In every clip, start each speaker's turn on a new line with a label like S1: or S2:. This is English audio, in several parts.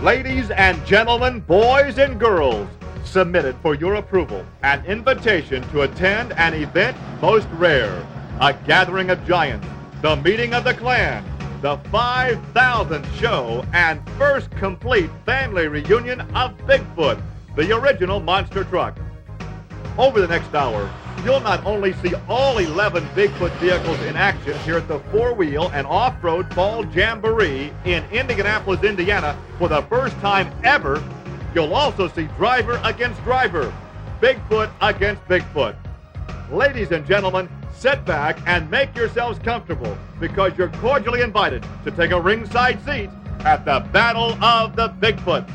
S1: Ladies and gentlemen, boys and girls, submitted for your approval an invitation to attend an event most rare, a gathering of giants, the meeting of the clan, the 5,000th show, and first complete family reunion of Bigfoot, the original monster truck. Over the next hour, you'll not only see all 11 Bigfoot vehicles in action here at the four-wheel and off-road Fall Jamboree in Indianapolis, Indiana for the first time ever, you'll also see driver against driver, Bigfoot against Bigfoot. Ladies and gentlemen, sit back and make yourselves comfortable because you're cordially invited to take a ringside seat at the Battle of the Bigfoot.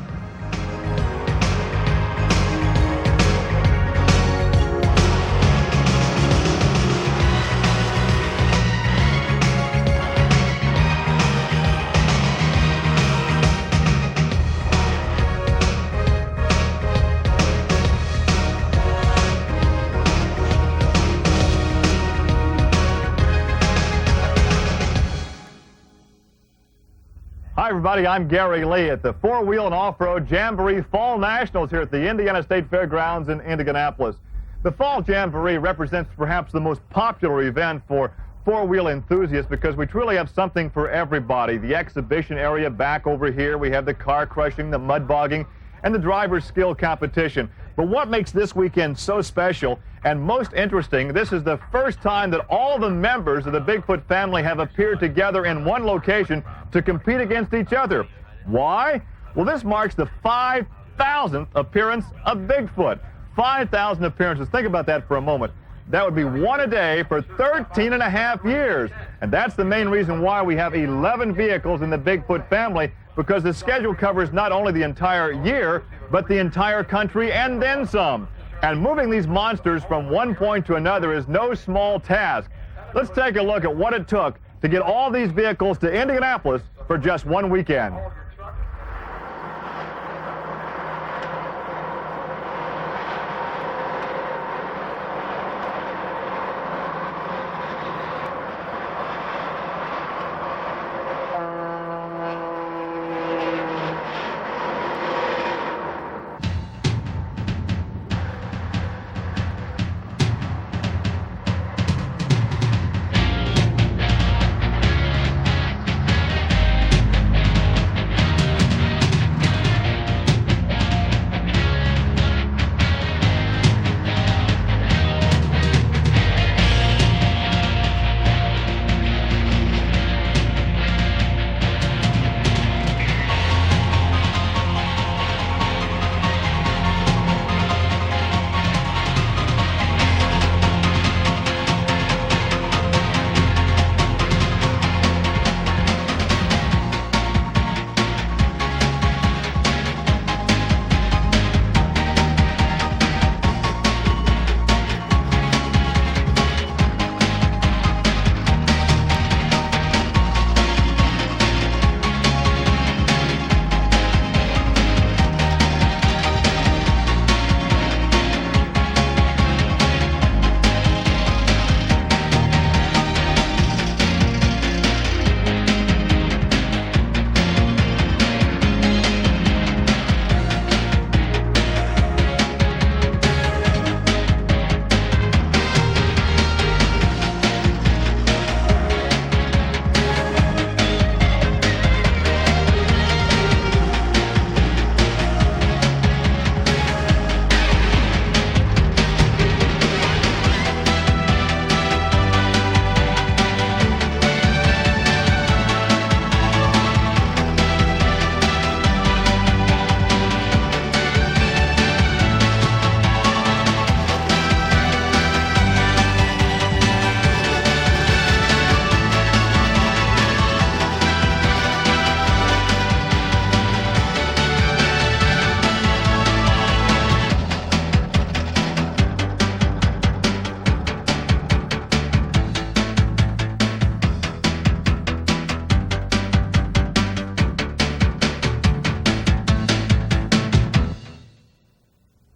S1: Hi, everybody. I'm Gary Lee at the four-wheel and off-road Jamboree Fall Nationals here at the Indiana State Fairgrounds in Indianapolis. The Fall Jamboree represents perhaps the most popular event for four-wheel enthusiasts because we truly have something for everybody. The exhibition area back over here, we have the car crushing, the mud bogging, and the driver's skill competition. But what makes this weekend so special and most interesting, this is the first time that all the members of the Bigfoot family have appeared together in one location to compete against each other. Why? Well, this marks the 5,000th appearance of Bigfoot. 5,000 appearances. Think about that for a moment. That would be one a day for 13 and a half years. And that's the main reason why we have 11 vehicles in the Bigfoot family, because the schedule covers not only the entire year, but the entire country and then some. And moving these monsters from one point to another is no small task. Let's take a look at what it took to get all these vehicles to Indianapolis for just one weekend.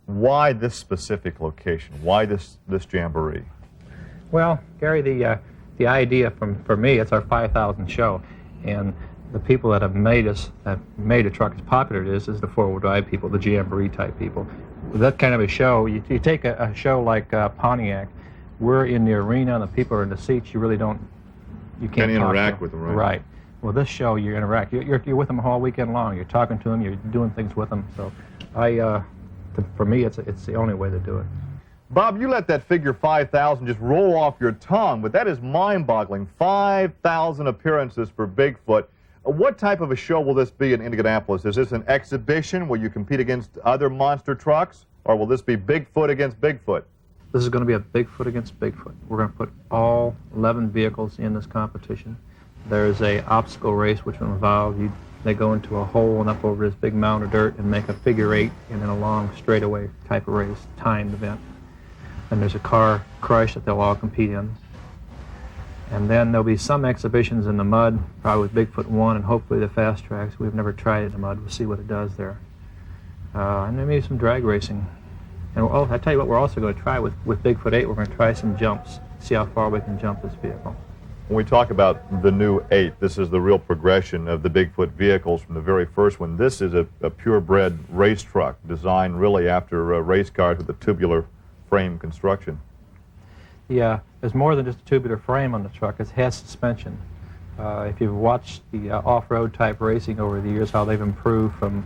S1: Why this specific location? Why this Jamboree?
S2: Well, Gary, the idea for me, it's our 5,000th show, and the people that have made a truck as popular as it is the four-wheel drive people, the Jamboree type people. With that kind of a show, you take a show like Pontiac, we're in the arena and the people are in the seats. You really don't, you can't
S1: interact with them, right?
S2: Right. Well, this show you interact. You're with them all weekend long. You're talking to them. You're doing things with them. So, for me, it's the only way to do it.
S1: Bob, you let that figure 5,000 just roll off your tongue, but that is mind-boggling. 5,000 appearances for Bigfoot. What type of a show will this be in Indianapolis? Is this an exhibition where you compete against other monster trucks, or will this be Bigfoot against Bigfoot?
S2: This is going to be a Bigfoot against Bigfoot. We're going to put all 11 vehicles in this competition. There's a obstacle race which will involve they go into a hole and up over this big mound of dirt and make a figure 8 and then a long straightaway type of race, timed event. And there's a car crush that they'll all compete in. And then there'll be some exhibitions in the mud, probably with Bigfoot 1 and hopefully the fast tracks. We've never tried it in the mud. We'll see what it does there. And then maybe some drag racing. And I tell you what, we're also going to try with Bigfoot 8, we're going to try some jumps, see how far we can jump this vehicle.
S1: When we talk about the new 8, this is the real progression of the Bigfoot vehicles from the very first one. This is a purebred race truck designed really after race cars with a tubular frame construction.
S2: Yeah, there's more than just a tubular frame on the truck. It has suspension. If you've watched the off-road type racing over the years, how they've improved from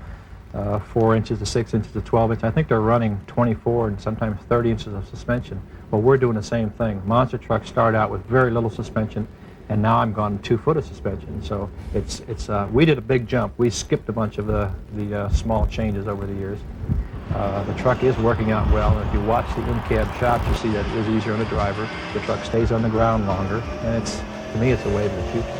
S2: 4 inches to 6 inches to 12 inches. I think they're running 24 and sometimes 30 inches of suspension. Well, we're doing the same thing. Monster trucks start out with very little suspension, and now I'm gone 2 foot of suspension. So we did a big jump. We skipped a bunch of the small changes over the years. The truck is working out well, and if you watch the in-cab shots, you see that it is easier on the driver. The truck stays on the ground longer, and to me, it's a way to the future.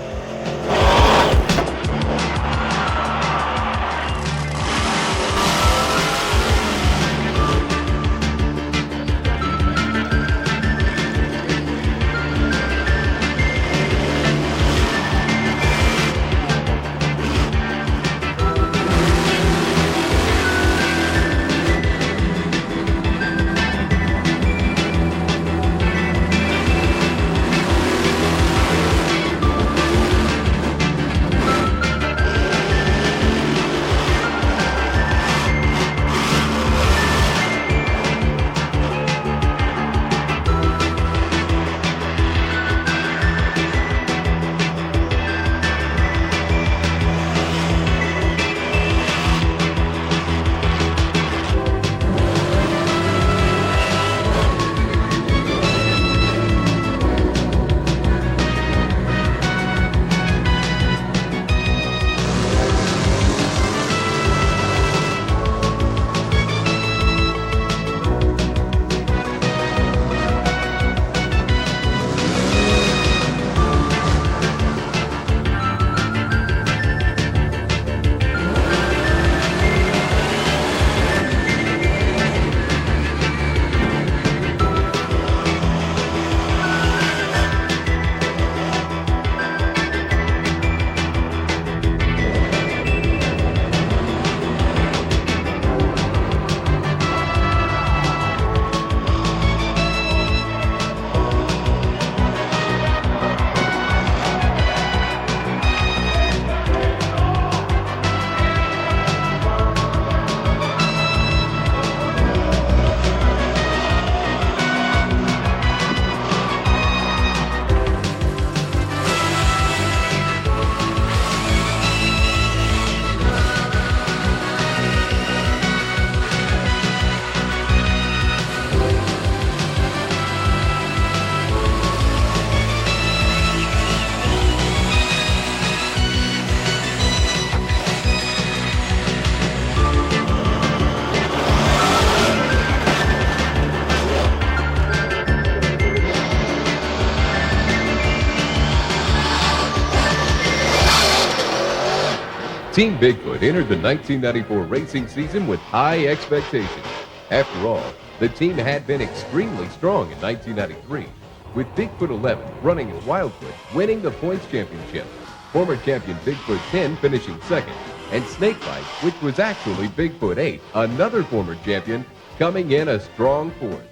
S3: Team Bigfoot entered the 1994 racing season with high expectations. After all, the team had been extremely strong in 1993, with Bigfoot 11 running as Wildfoot winning the points championship, former champion Bigfoot 10 finishing second, and Snakebite, which was actually Bigfoot 8, another former champion, coming in a strong fourth.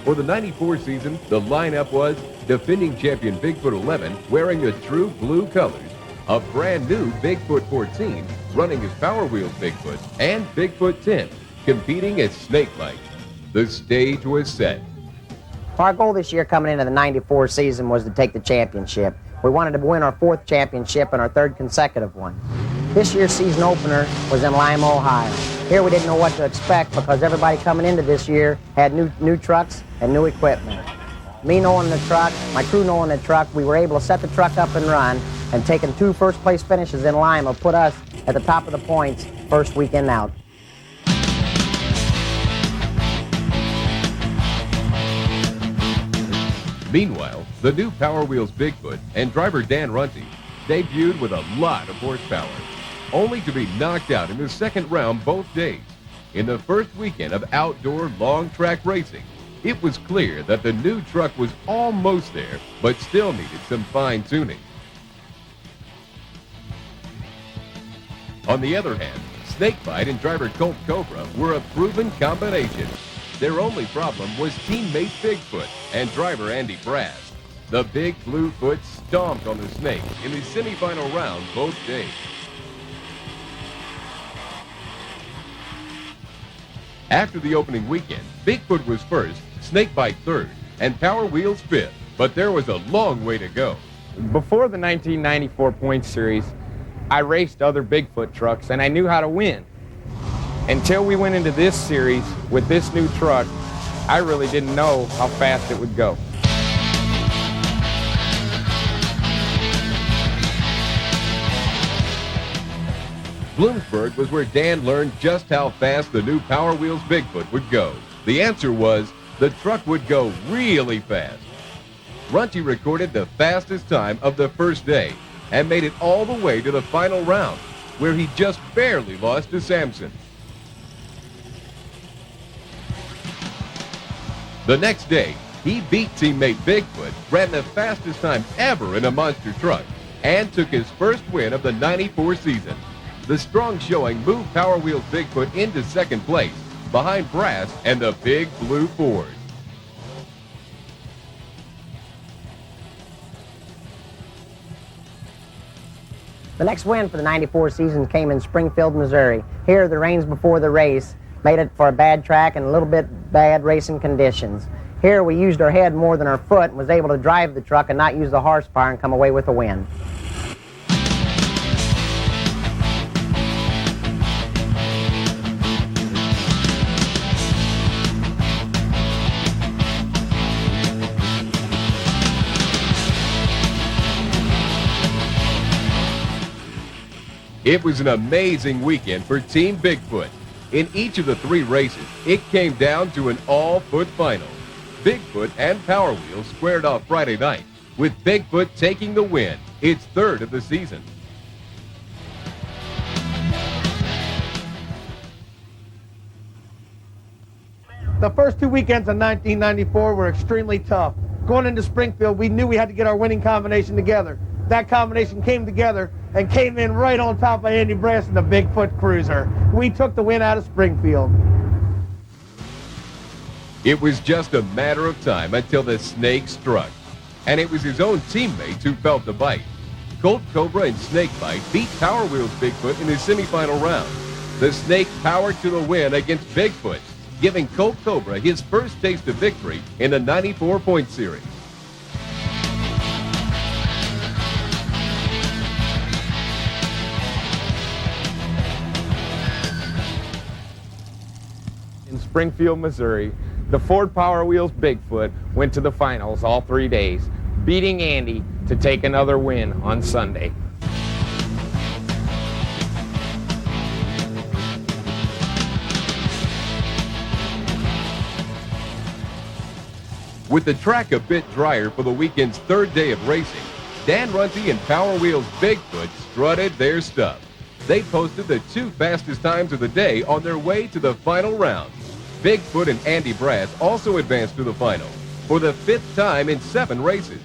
S3: For the 94 season, the lineup was defending champion Bigfoot 11 wearing the true blue colors, a brand new Bigfoot 14 running as Power Wheels Bigfoot and Bigfoot 10 competing as Snakebite. The stage was set.
S4: Our goal this year coming into the 94 season was to take the championship. We wanted to win our 4th championship and our 3rd consecutive one. This year's season opener was in Lima, Ohio. Here we didn't know what to expect because everybody coming into this year had new trucks and new equipment. Me knowing the truck, my crew knowing the truck, we were able to set the truck up and run, and taking 2 first-place finishes in Lima put us at the top of the points first weekend out.
S3: Meanwhile, the new Power Wheels Bigfoot and driver Dan Runte debuted with a lot of horsepower, only to be knocked out in the second round both days. In the first weekend of outdoor long track racing, it was clear that the new truck was almost there, but still needed some fine-tuning. On the other hand, Snakebite and driver Colt Cobra were a proven combination. Their only problem was teammate Bigfoot and driver Andy Brass. The Big Blue Foot stomped on the Snake in the semifinal round both days. After the opening weekend, Bigfoot was first, Snakebite third, and Power Wheels fifth, but there was a long way to go.
S5: Before the 1994 Point Series, I raced other Bigfoot trucks and I knew how to win. Until we went into this series with this new truck, I really didn't know how fast it would go.
S3: Bloomsburg was where Dan learned just how fast the new Power Wheels Bigfoot would go. The answer was the truck would go really fast. Runte recorded the fastest time of the first day and made it all the way to the final round, where he just barely lost to Sampson. The next day, he beat teammate Bigfoot, ran the fastest time ever in a monster truck, and took his first win of the 94 season. The strong showing moved Power Wheels Bigfoot into second place, behind Brass and the Big Blue Ford.
S4: The next win for the 94 season came in Springfield, Missouri. Here, the rains before the race made it for a bad track and a little bit bad racing conditions. Here, we used our head more than our foot and was able to drive the truck and not use the horsepower and come away with a win.
S3: It was an amazing weekend for Team Bigfoot. In each of the 3 races, it came down to an all-foot final. Bigfoot and Power Wheels squared off Friday night, with Bigfoot taking the win, its 3rd of the season.
S6: The first 2 weekends of 1994 were extremely tough. Going into Springfield, we knew we had to get our winning combination together. That combination came together and came in right on top of Andy Brass and the Bigfoot Cruiser. We took the win out of Springfield.
S3: It was just a matter of time until the Snake struck, and it was his own teammates who felt the bite. Colt Cobra and Snakebite beat Power Wheels Bigfoot in the semifinal round. The Snake powered to the win against Bigfoot, giving Colt Cobra his first taste of victory in the 94 Point Series.
S5: In Springfield, Missouri, the Ford Power Wheels Bigfoot went to the finals all 3 days, beating Andy to take another win on Sunday.
S3: With the track a bit drier for the weekend's 3rd day of racing, Dan Runte and Power Wheels Bigfoot strutted their stuff. They posted the 2 fastest times of the day on their way to the final round. Bigfoot and Andy Brass also advanced to the final for the 5th time in 7 races.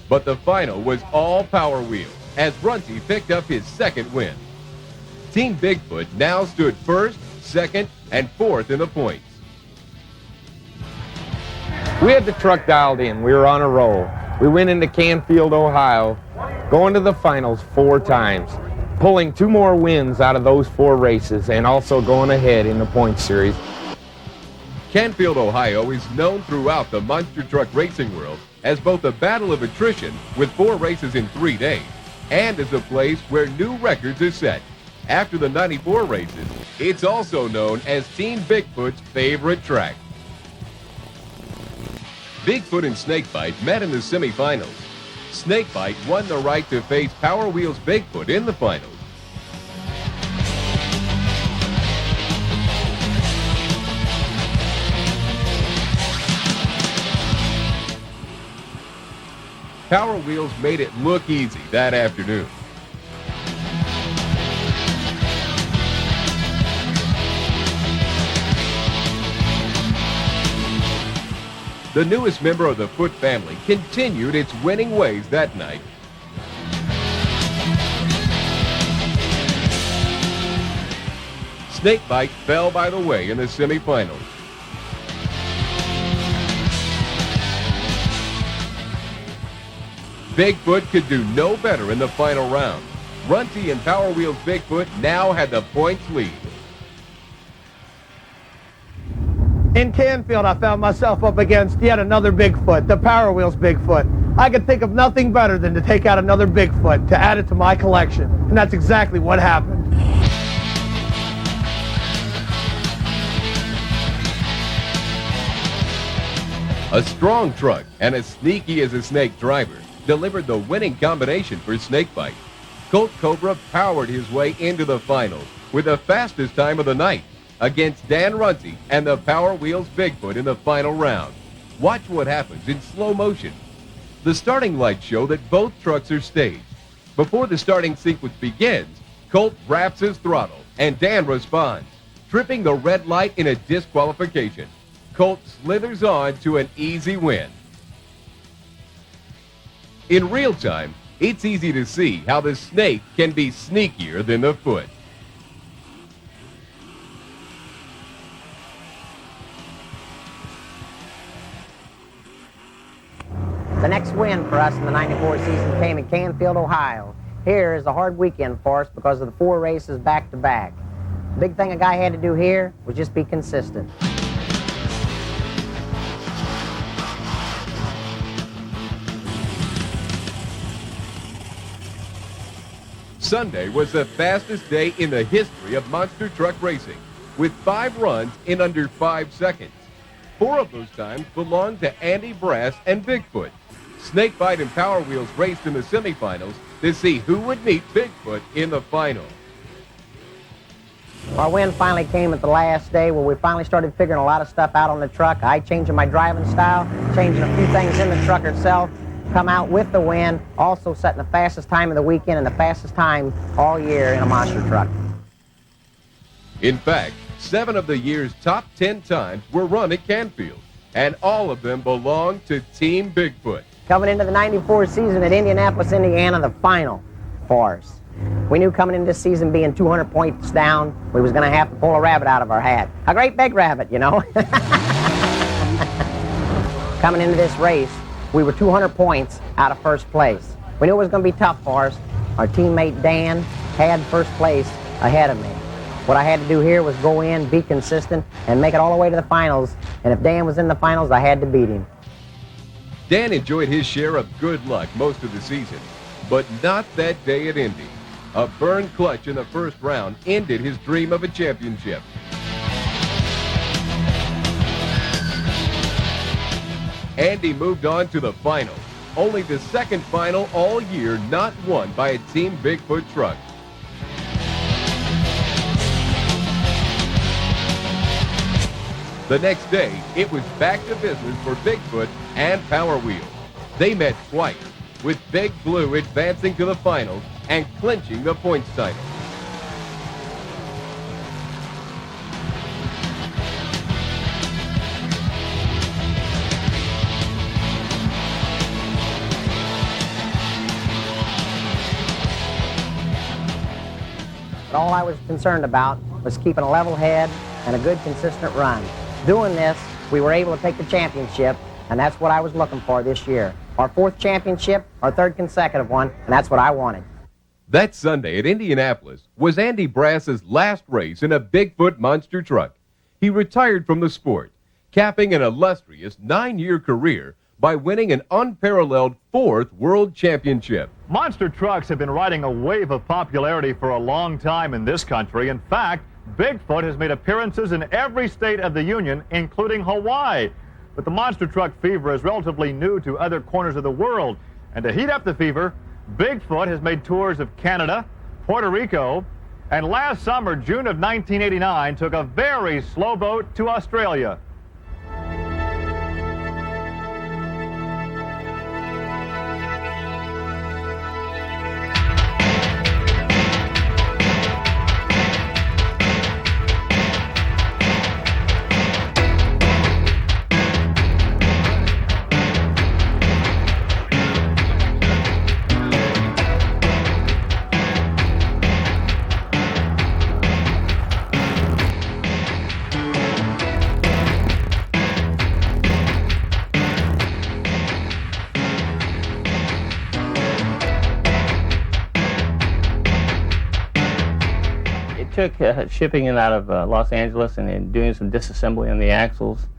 S3: But the final was all Power Wheels as Runte picked up his 2nd win. Team Bigfoot now stood 1st, 2nd, and 4th in the points.
S5: We had the truck dialed in. We were on a roll. We went into Canfield, Ohio, going to the finals 4 times, pulling 2 more wins out of those 4 races, and also going ahead in the points series.
S3: Canfield, Ohio is known throughout the monster truck racing world as both a battle of attrition with 4 races in 3 days, and as a place where new records are set. After the 94 races, it's also known as Team Bigfoot's favorite track. Bigfoot and Snakebite met in the semifinals. Snakebite won the right to face Power Wheels Bigfoot in the finals. Power Wheels made it look easy that afternoon. The newest member of the Foot family continued its winning ways that night. Snakebite fell by the way in the semifinals. Bigfoot could do no better in the final round. Runty and Power Wheels Bigfoot now had the points lead.
S6: In Canfield, I found myself up against yet another Bigfoot, the Power Wheels Bigfoot. I could think of nothing better than to take out another Bigfoot to add it to my collection, and that's exactly what happened.
S3: A strong truck and as sneaky as a snake driver delivered the winning combination for Snakebite. Colt Cobra powered his way into the finals with the fastest time of the night against Dan Runty and the Power Wheels Bigfoot in the final round. Watch what happens in slow motion. The starting lights show that both trucks are staged. Before the starting sequence begins, Colt wraps his throttle and Dan responds, tripping the red light in a disqualification. Colt slithers on to an easy win. In real time, it's easy to see how the snake can be sneakier than the foot.
S4: The next win for us in the 94 season came in Canfield, Ohio. Here is a hard weekend for us because of the 4 races back-to-back. The big thing a guy had to do here was just be consistent.
S3: Sunday was the fastest day in the history of monster truck racing, with 5 runs in under 5 seconds. 4 of those times belonged to Andy Brass and Bigfoot. Snakebite and Power Wheels raced in the semifinals to see who would meet Bigfoot in the final.
S4: Our win finally came at the last day where we finally started figuring a lot of stuff out on the truck. I changing my driving style, changing a few things in the truck itself, come out with the win, also setting the fastest time of the weekend and the fastest time all year in a monster truck.
S3: In fact, 7 of the year's top 10 times were run at Canfield, and all of them belonged to Team Bigfoot.
S4: Coming into the 94 season at Indianapolis, Indiana, the final for us. We knew coming into this season being 200 points down, we was going to have to pull a rabbit out of our hat. A great big rabbit, you know. Coming into this race, we were 200 points out of first place. We knew it was going to be tough for us. Our teammate Dan had first place ahead of me. What I had to do here was go in, be consistent, and make it all the way to the finals. And if Dan was in the finals, I had to beat him.
S3: Dan enjoyed his share of good luck most of the season, but not that day at Indy. A burn clutch in the first round ended his dream of a championship. Andy moved on to the final, only the second final all year not won by a Team Bigfoot truck. The next day, it was back to business for Bigfoot and Power Wheels. They met twice, with Big Blue advancing to the finals and clinching the points title.
S4: But all I was concerned about was keeping a level head and a good, consistent run. Doing this, we were able to take the championship, and that's what I was looking for this year. our fourth championship, our third consecutive one, and that's what I wanted.
S3: That Sunday at Indianapolis was Andy Brass's last race in a Bigfoot monster truck. He retired from the sport, capping an illustrious 9-year career by winning an unparalleled 4th world championship.
S1: Monster trucks have been riding a wave of popularity for a long time in this country. In fact, Bigfoot has made appearances in every state of the Union, including Hawaii. But the monster truck fever is relatively new to other corners of the world. And to heat up the fever, Bigfoot has made tours of Canada, Puerto Rico, and last summer, June of 1989, took a very slow boat to Australia.
S7: Took shipping it out of Los Angeles and then doing some disassembly on the axles.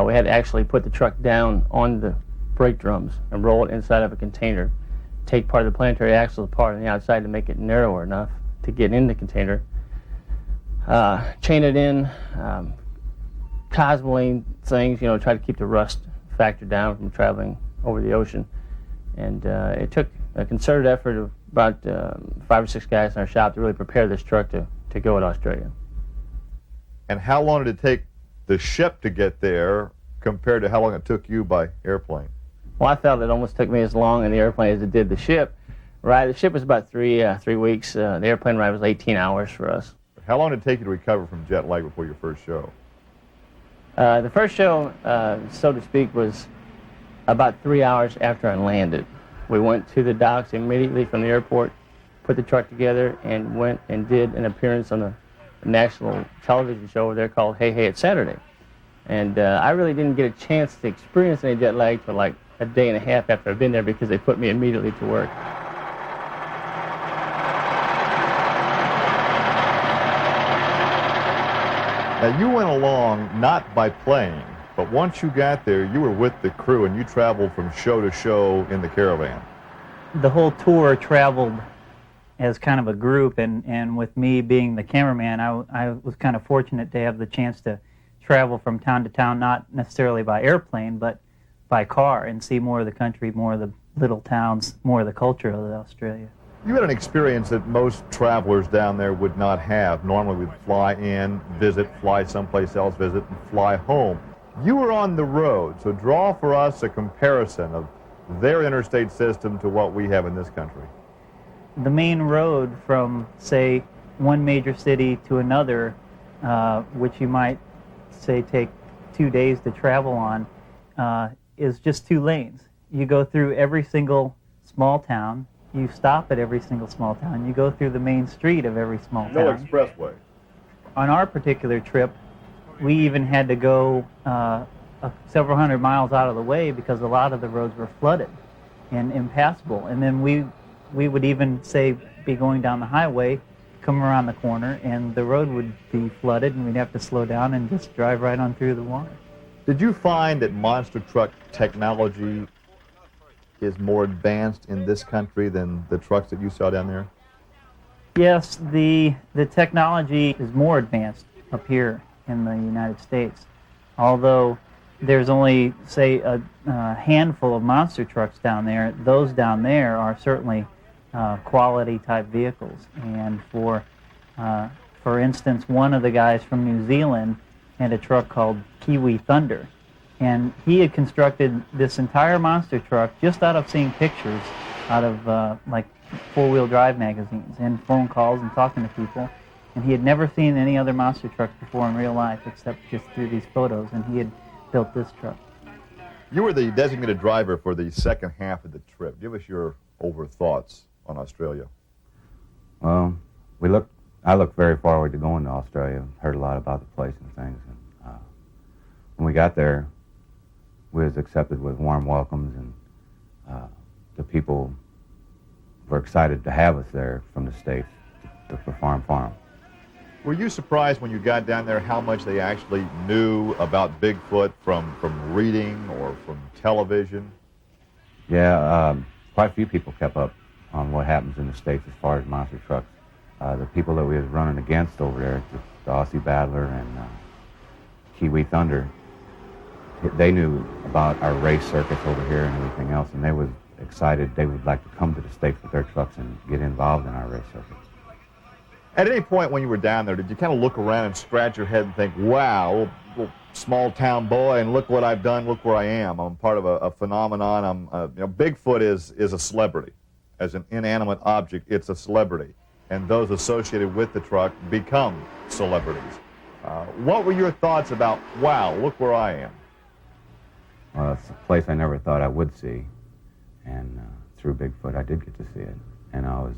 S7: We had to actually put the truck down on the brake drums and roll it inside of a container, take part of the planetary axle apart on the outside to make it narrower enough to get in the container, chain it in, cosmoline things, try to keep the rust factor down from traveling over the ocean. And it took a concerted effort of about 5 or 6 guys in our shop to really prepare this truck to go to Australia.
S1: And how long did it take the ship to get there compared to how long it took you by airplane?
S7: Well, I felt it almost took me as long in the airplane as it did the ship. Right, the ship was about 3 weeks. The airplane ride was 18 hours for us.
S1: How long did it take you to recover from jet lag before your first show?
S7: The first show, so to speak, was about 3 hours after I landed. We went to the docks immediately from the airport, put the truck together, and went and did an appearance on a national television show over there called Hey Hey It's Saturday. And I really didn't get a chance to experience any jet lag for like a day and a half after I'd been there because they put me immediately to work.
S1: Now, you went along not by plane, but once you got there, you were with the crew and you traveled from show to show in the caravan.
S8: The whole tour traveled as kind of a group, and with me being the cameraman, I was kind of fortunate to have the chance to travel from town to town, not necessarily by airplane, but by car, and see more of the country, more of the little towns, more of the culture of Australia.
S1: You had an experience that most travelers down there would not have. Normally we'd fly in, visit, fly someplace else, visit, and fly home. You were on the road, so draw for us a comparison of their interstate system to what we have in this country.
S8: The main road from, say, one major city to another, which you might say take 2 days to travel on, is just 2 lanes. You go through every single small town, you stop at every single small town, you go through the main street of every small town.
S1: No expressway.
S8: On our particular trip, we even had to go several hundred miles out of the way because a lot of the roads were flooded and impassable. And then we would even, say, be going down the highway, come around the corner, and the road would be flooded, and we'd have to slow down and just drive right on through the water.
S1: Did you find that monster truck technology is more advanced in this country than the trucks that you saw down there?
S8: Yes, the technology is more advanced up here in the United States, although there's only, say, a handful of monster trucks down there. Those down there are certainly quality type vehicles. And for instance, one of the guys from New Zealand had a truck called Kiwi Thunder, and he had constructed this entire monster truck just out of seeing pictures out of like four-wheel drive magazines and phone calls and talking to people. And he had never seen any other monster trucks before in real life except just through these photos, and he had built this truck.
S1: You were the designated driver for the second half of the trip. Give us your over thoughts on Australia.
S9: Well, I looked very forward to going to Australia. Heard a lot about the place and things. And, when we got there, we was accepted with warm welcomes, and people were excited to have us there from the States to perform for them.
S1: Were you surprised when you got down there how much they actually knew about Bigfoot from reading or from television?
S9: Yeah, quite a few people kept up on what happens in the States as far as monster trucks. The people that we was running against over there, the Aussie Battler and Kiwi Thunder, they knew about our race circuits over here and everything else, and they was excited. They would like to come to the States with their trucks and get involved in our race circuit.
S1: At any point when you were down there, did you kind of look around and scratch your head and think, wow, little small town boy, and look what I've done, look where I am. I'm part of a phenomenon. Bigfoot is a celebrity. As an inanimate object, it's a celebrity. And those associated with the truck become celebrities. What were your thoughts about, wow, look where I am?
S9: Well, it's a place I never thought I would see. And through Bigfoot, I did get to see it. And I was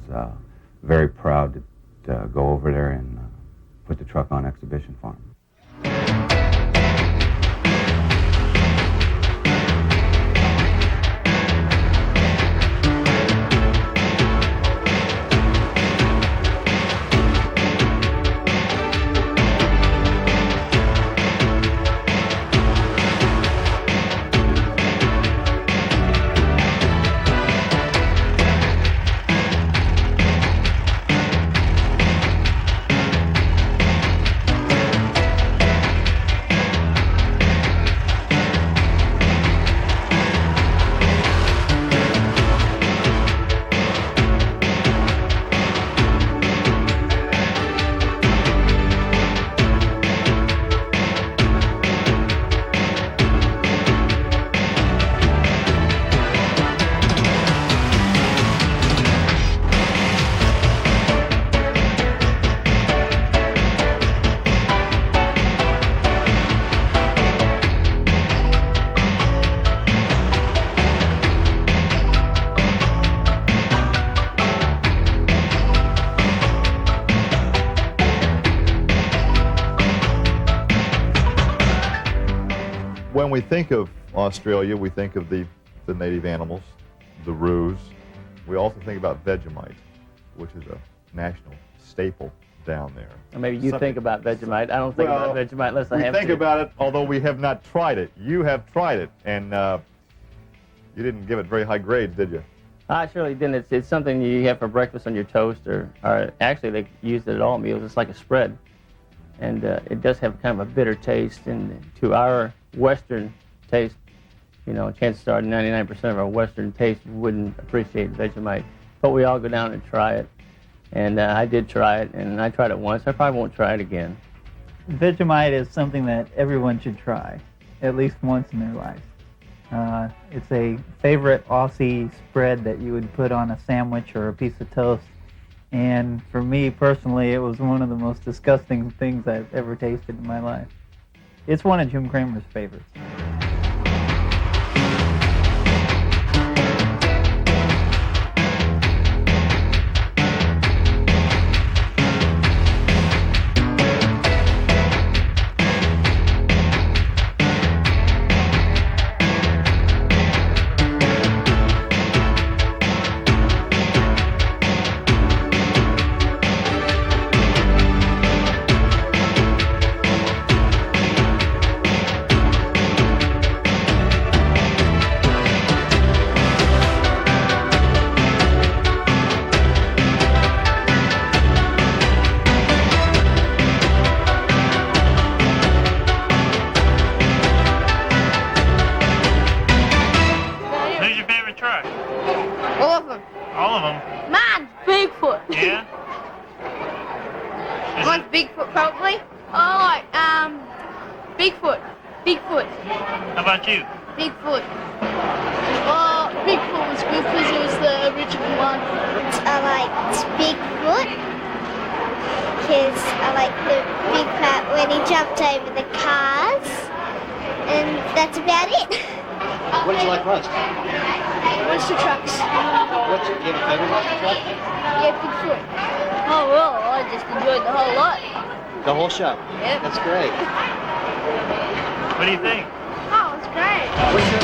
S9: very proud to go over there and put the truck on exhibition for him.
S1: When we think of Australia, we think of the native animals, the roos. We also think about Vegemite, which is a national staple down there.
S7: Or maybe you think about Vegemite. I don't think about Vegemite unless I have to.
S1: We think about it, although we have not tried it. You have tried it, and you didn't give it very high grades, did you?
S7: I surely didn't. It's something you have for breakfast on your toast, or actually they use it at all meals. It's like a spread. And it does have kind of a bitter taste, and to our Western taste, you know, chances are 99% of our Western taste wouldn't appreciate Vegemite. But we all go down and try it. And I did try it, and I tried it once. I probably won't try it again.
S8: Vegemite is something that everyone should try, at least once in their life. It's a favorite Aussie spread that you would put on a sandwich or a piece of toast. And for me personally, it was one of the most disgusting things I've ever tasted in my life. It's one of Jim Cramer's favorites.
S10: All of them.
S11: All of them?
S10: Mine's Bigfoot.
S11: Yeah?
S10: Mine's Bigfoot, probably. Oh, Bigfoot. Bigfoot.
S11: How about you?
S10: Bigfoot. Well, Bigfoot was good because it was the original one.
S12: I liked Bigfoot because I liked the big part when he jumped over the cars, and that's about it.
S13: What did you like most?
S10: Monster trucks.
S13: What's your favorite monster truck?
S10: Yeah, Bigfoot. Oh, well, I just enjoyed the whole lot.
S13: The whole show?
S10: Yep.
S13: That's great.
S11: What do you think?
S10: Oh, it's great.
S13: What's your...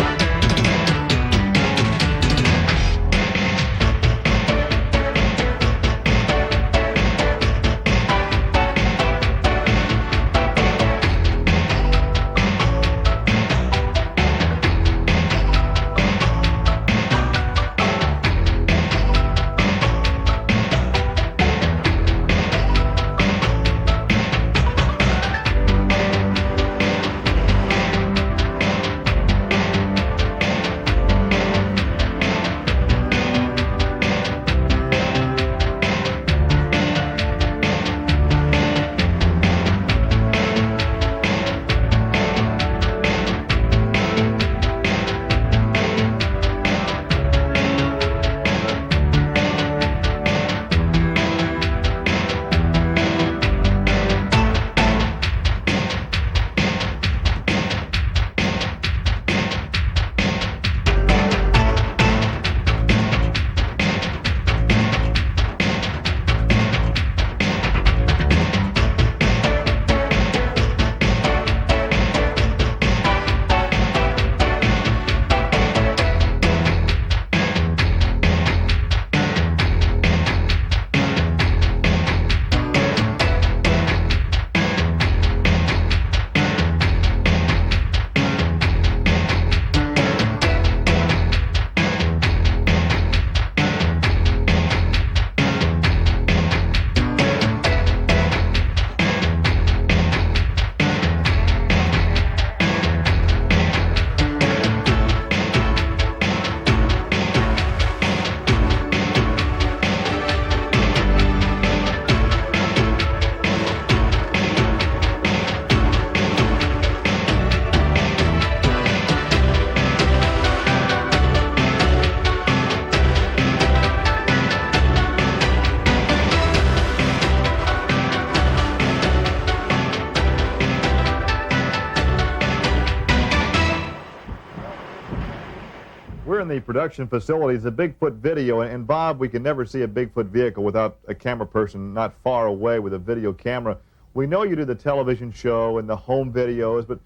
S1: many production facilities, the Bigfoot video, and Bob, we can never see a Bigfoot vehicle without a camera person not far away with a video camera. We know you do the television show and the home videos, but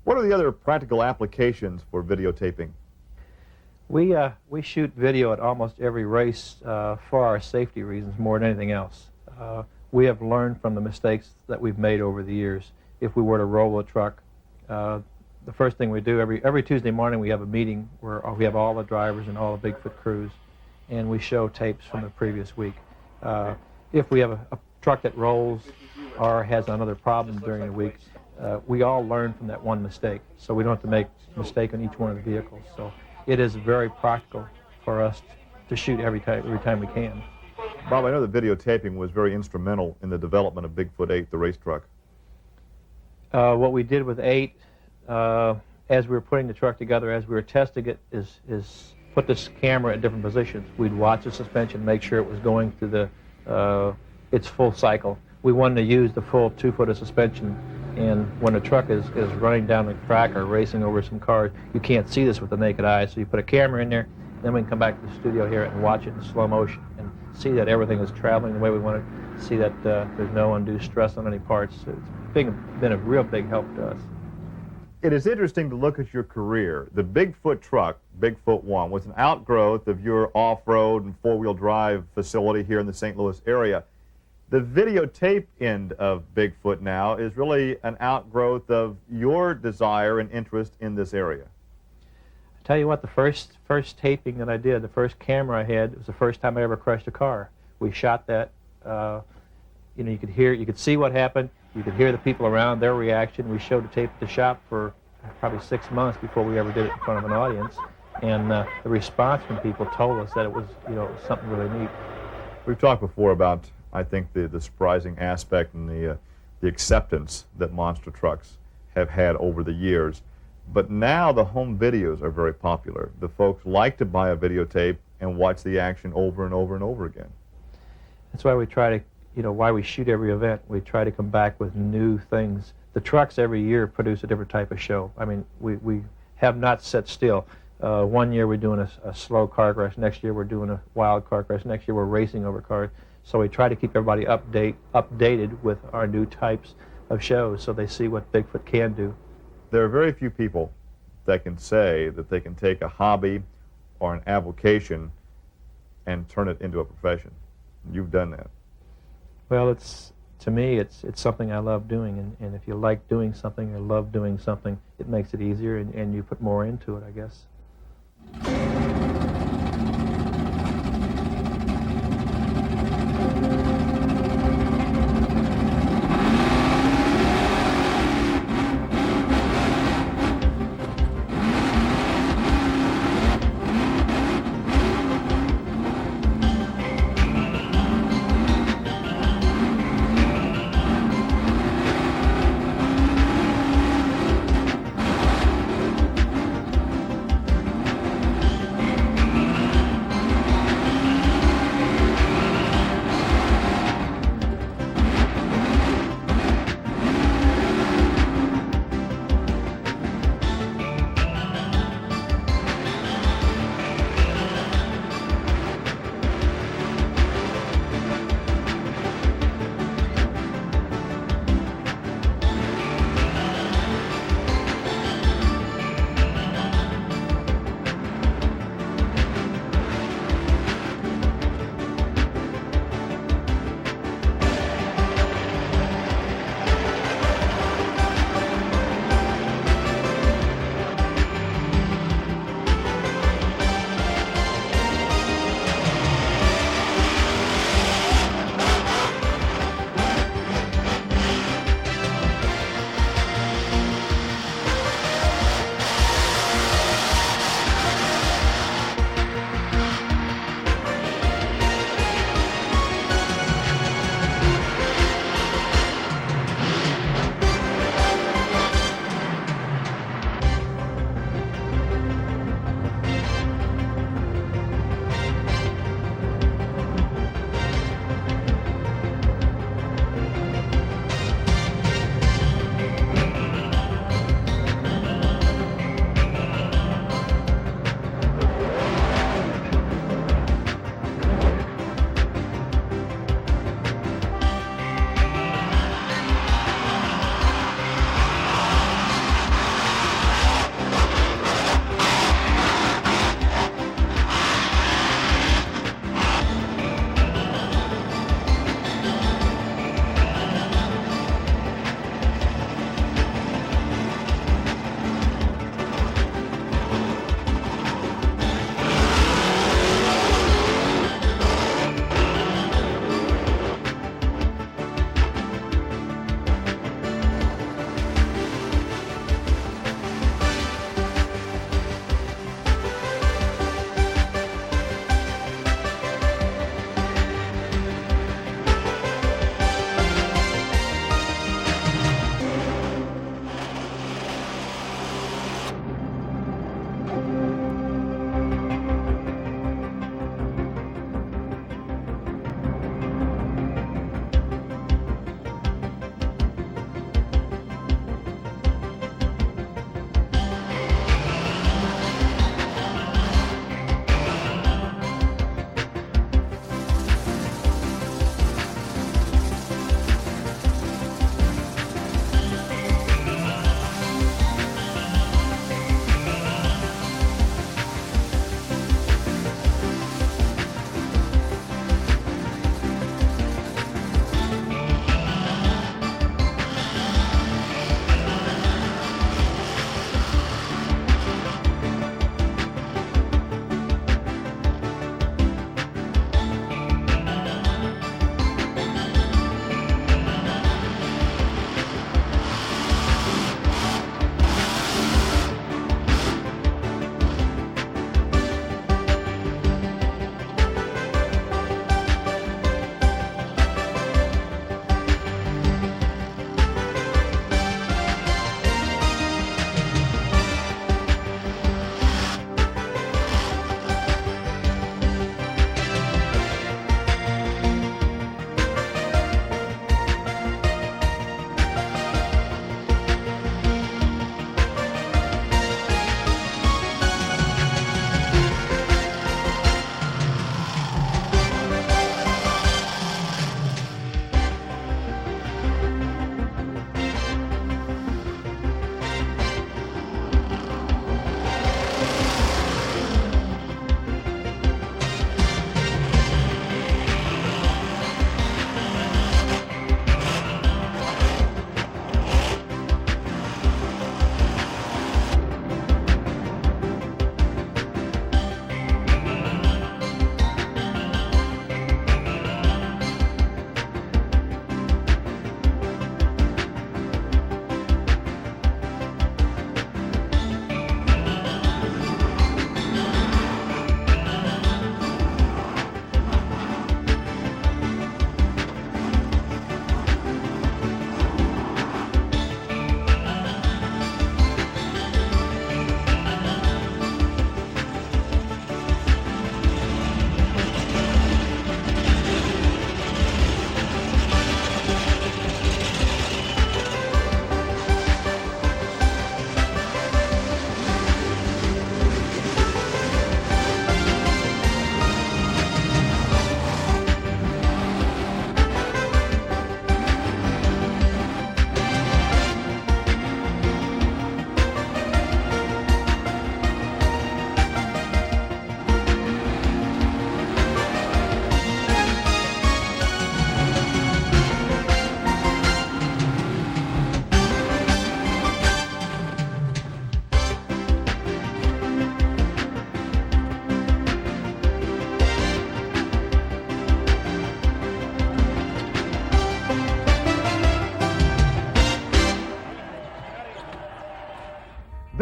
S1: what are the other practical applications for videotaping?
S2: We shoot video at almost every race for our safety reasons more than anything else. We have learned from the mistakes that we've made over the years. If we were to roll a truck, the first thing we do, every Tuesday morning we have a meeting where we have all the drivers and all the Bigfoot crews, and we show tapes from the previous week. If we have a truck that rolls or has another problem during the week, we all learn from that one mistake, so we don't have to make a mistake on each one of the vehicles. So it is very practical for us to shoot every time we can.
S1: Bob, I know that videotaping was very instrumental in the development of Bigfoot 8, the race truck.
S2: What we did with 8, as we were putting the truck together, as we were testing it, is put this camera at different positions. We'd watch the suspension, make sure it was going through its full cycle. We wanted to use the full 2 foot of suspension, and when a truck is running down the track or racing over some cars, you can't see this with the naked eye, so you put a camera in there, then we can come back to the studio here and watch it in slow motion and see that everything is traveling the way we want it, see that there's no undue stress on any parts. It's been a real big help to us.
S1: It is interesting to look at your career. The Bigfoot truck, Bigfoot 1, was an outgrowth of your off-road and four-wheel drive facility here in the St. Louis area. The videotape end of Bigfoot now is really an outgrowth of your desire and interest in this area.
S2: I tell you what, the first taping that I did, the first camera I had, it was the first time I ever crashed a car. We shot that. You could see what happened. You could hear the people around, their reaction. We showed the tape at the shop for probably 6 months before we ever did it in front of an audience. And the response from people told us that it was, something really neat.
S1: We've talked before about, I think, the surprising aspect and the acceptance that monster trucks have had over the years. But now the home videos are very popular. The folks like to buy a videotape and watch the action over and over and over again.
S2: That's why we try to, why we shoot every event. We try to come back with new things. The trucks every year produce a different type of show. I mean, we have not set still. One year we're doing a slow car crash. Next year we're doing a wild car crash. Next year we're racing over cars. So we try to keep everybody updated with our new types of shows so they see what Bigfoot can do.
S1: There are very few people that can say that they can take a hobby or an avocation and turn it into a profession. You've done that.
S2: Well, to me, it's something I love doing, and if you like doing something or love doing something, it makes it easier, and you put more into it, I guess.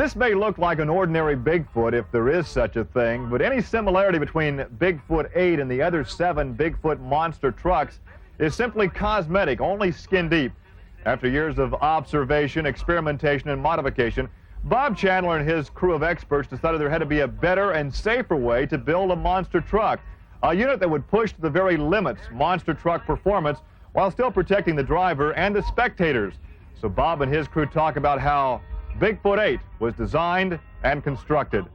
S1: This may look like an ordinary Bigfoot if there is such a thing, but any similarity between Bigfoot 8 and the other 7 Bigfoot monster trucks is simply cosmetic, only skin deep. After years of observation, experimentation, and modification, Bob Chandler and his crew of experts decided there had to be a better and safer way to build a monster truck, a unit that would push to the very limits monster truck performance while still protecting the driver and the spectators. So Bob and his crew talk about how Bigfoot 8 was designed and constructed.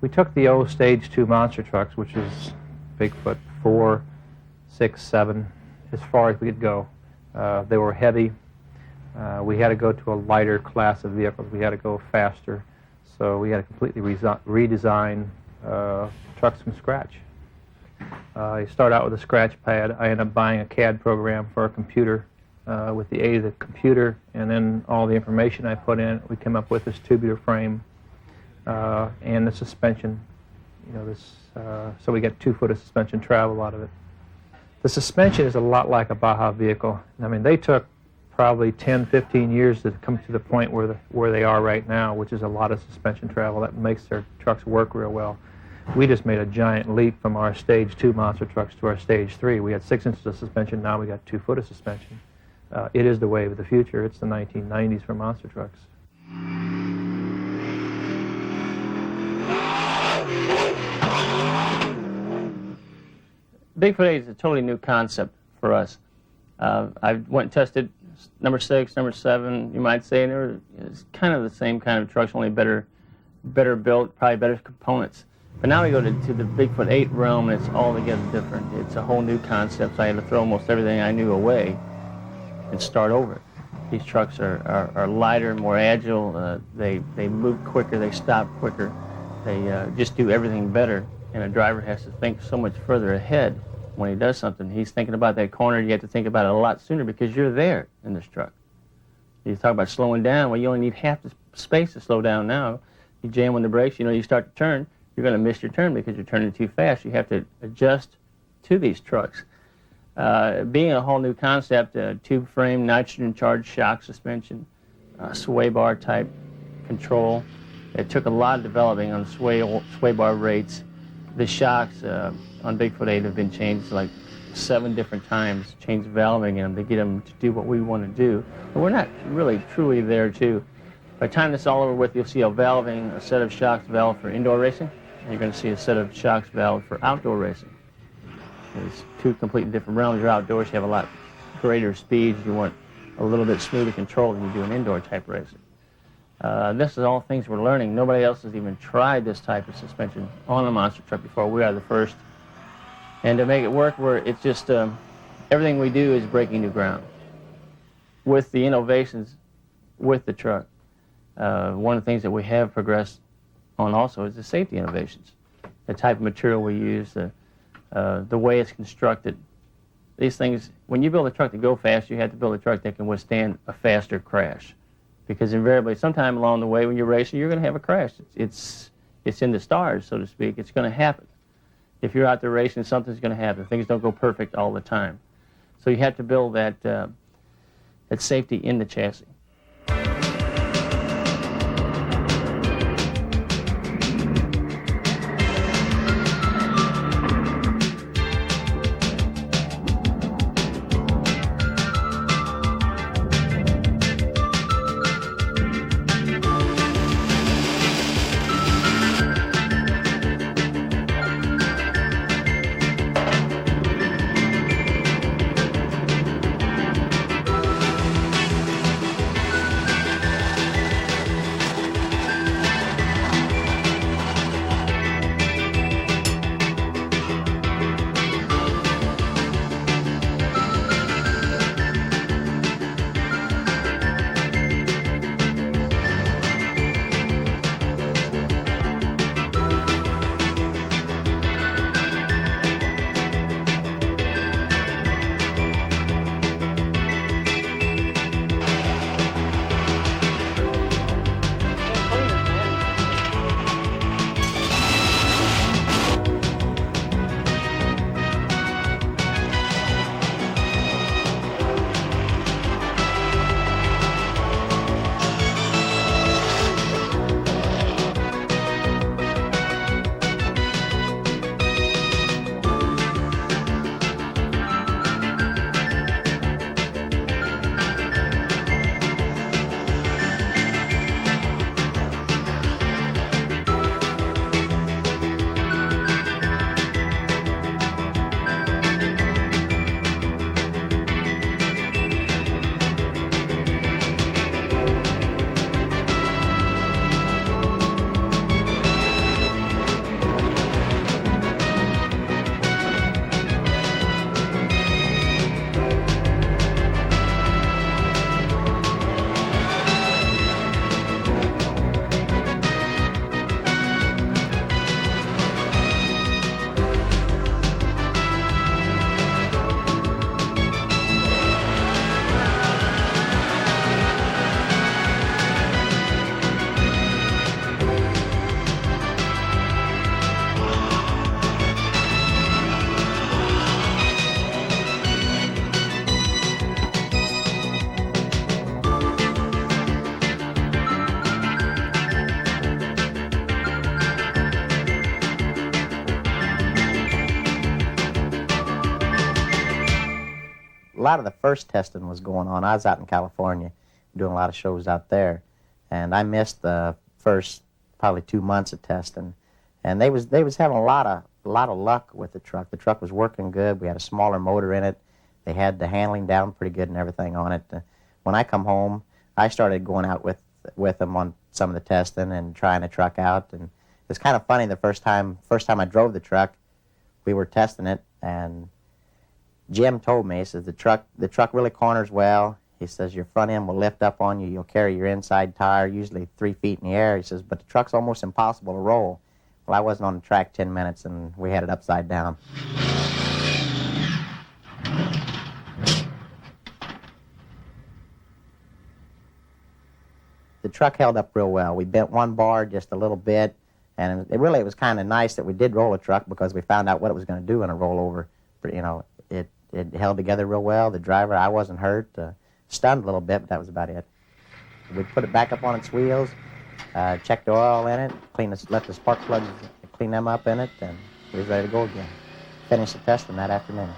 S2: We took the old Stage 2 monster trucks, which is Bigfoot 4, 6, 7, as far as we could go. They were heavy. We had to go to a lighter class of vehicles. We had to go faster. So we had to completely redesign trucks from scratch. You start out with a scratch pad. I ended up buying a CAD program for a computer. With the aid of the computer and then all the information I put in, we came up with this tubular frame and the suspension. You know, so we get 2 foot of suspension travel out of it. The suspension is a lot like a Baja vehicle. I mean, they took probably 10, 15 years to come to the point where they are right now, which is a lot of suspension travel. That makes their trucks work real well. We just made a giant leap from our Stage 2 monster trucks to our Stage 3. We had 6 inches of suspension, now we got 2 foot of suspension. It is the wave of the future. It's the 1990s for monster trucks.
S7: Bigfoot 8 is a totally new concept for us. I went and tested number 6, number 7, you might say, and it's kind of the same kind of trucks, only better built, probably better components. But now we go to the Bigfoot 8 realm, and it's altogether different. It's a whole new concept, so I had to throw almost everything I knew away and start over. These trucks are lighter, more agile, they move quicker, they stop quicker, they just do everything better, and a driver has to think so much further ahead when he does something. He's thinking about that corner, you have to think about it a lot sooner because you're there in this truck. You talk about slowing down, well, you only need half the space to slow down now. You jam on the brakes, you know, you start to turn, you're going to miss your turn because you're turning too fast. You have to adjust to these trucks. Being a whole new concept, tube frame, nitrogen-charged shock suspension, sway bar type control. It took a lot of developing on sway bar rates. The shocks on Bigfoot 8 have been changed like 7 different times, changed valving in them to get them to do what we want to do. But we're not really truly there too. By the time this is all over with, you'll see a valving, a set of shocks valved for indoor racing, and you're going to see a set of shocks valved for outdoor racing. It's 2 completely different realms. You're outdoors, you have a lot greater speeds. You want a little bit smoother control than you do in indoor type racing. This is all things we're learning. Nobody else has even tried this type of suspension on a monster truck before. We are the first. And to make it work, it's just everything we do is breaking new ground. With the innovations with the truck, one of the things that we have progressed on also is the safety innovations. The type of material we use, the way it's constructed. These things, when you build a truck to go fast, you have to build a truck that can withstand a faster crash. Because invariably, sometime along the way when you're racing, you're going to have a crash. It's in the stars, so to speak. It's going to happen. If you're out there racing, something's going to happen. Things don't go perfect all the time. So you have to build that safety in the chassis.
S4: lot of the first testing was going on. I was out in California doing a lot of shows out there, and I missed the first probably 2 months of testing. And they was having a lot of luck with the truck. The truck was working good. We had a smaller motor in it. They had the handling down pretty good and everything on it. When I come home, I started going out with them on some of the testing and trying the truck out. And it's kind of funny. The first time I drove the truck, we were testing it, and Jim told me, he says, the truck really corners well. He says, your front end will lift up on you. You'll carry your inside tire usually 3 feet in the air. He says, but the truck's almost impossible to roll. Well, I wasn't on the track 10 minutes, and we had it upside down. The truck held up real well. We bent one bar just a little bit, and it was kind of nice that we did roll a truck because we found out what it was going to do in a rollover. You know, it held together real well. The driver, I wasn't hurt, stunned a little bit, but that was about it. We put it back up on its wheels, checked the oil in it, left the spark plugs, clean them up in it, and we was ready to go again. Finished the testing that afternoon.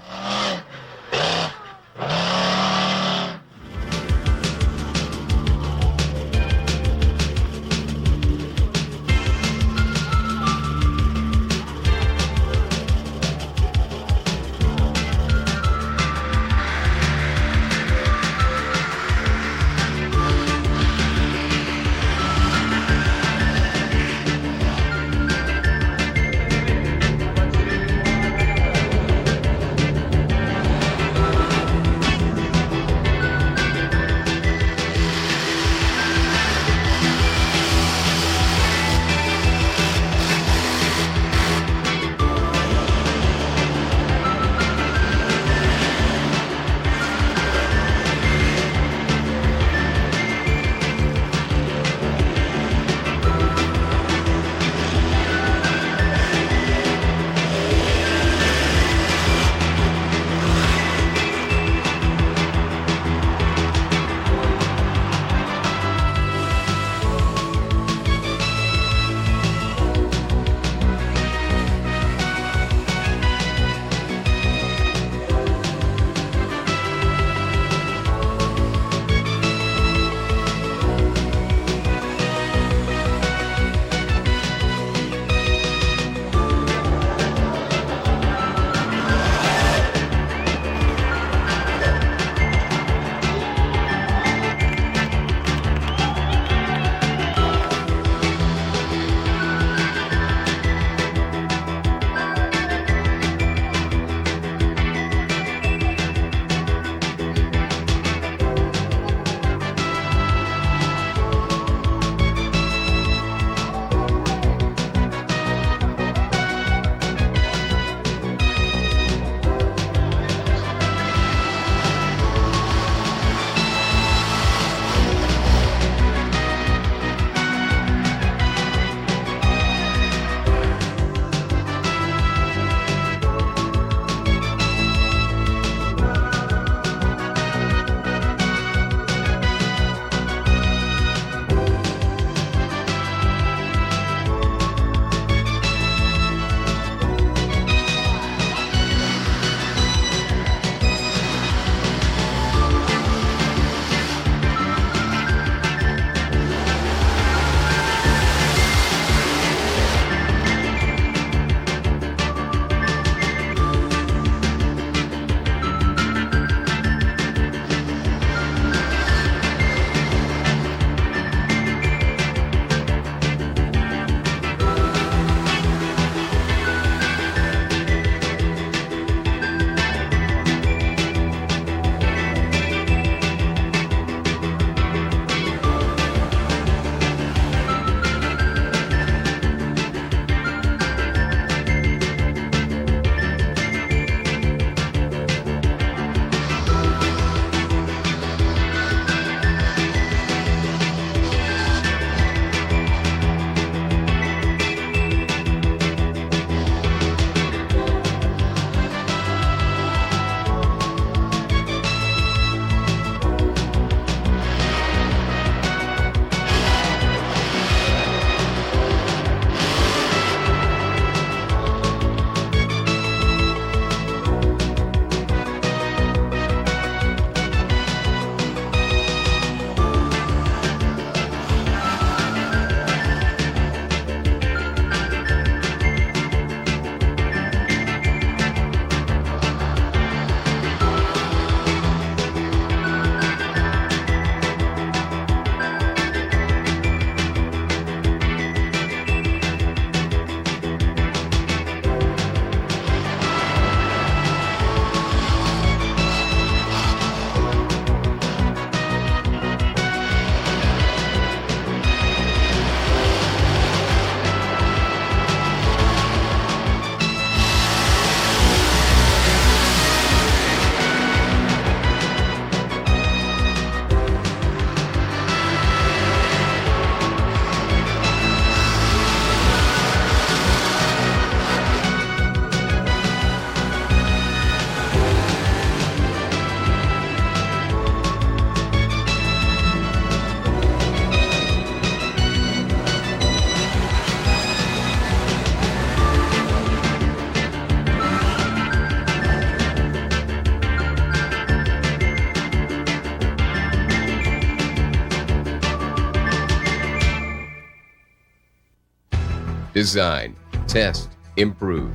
S3: Design, test, improve.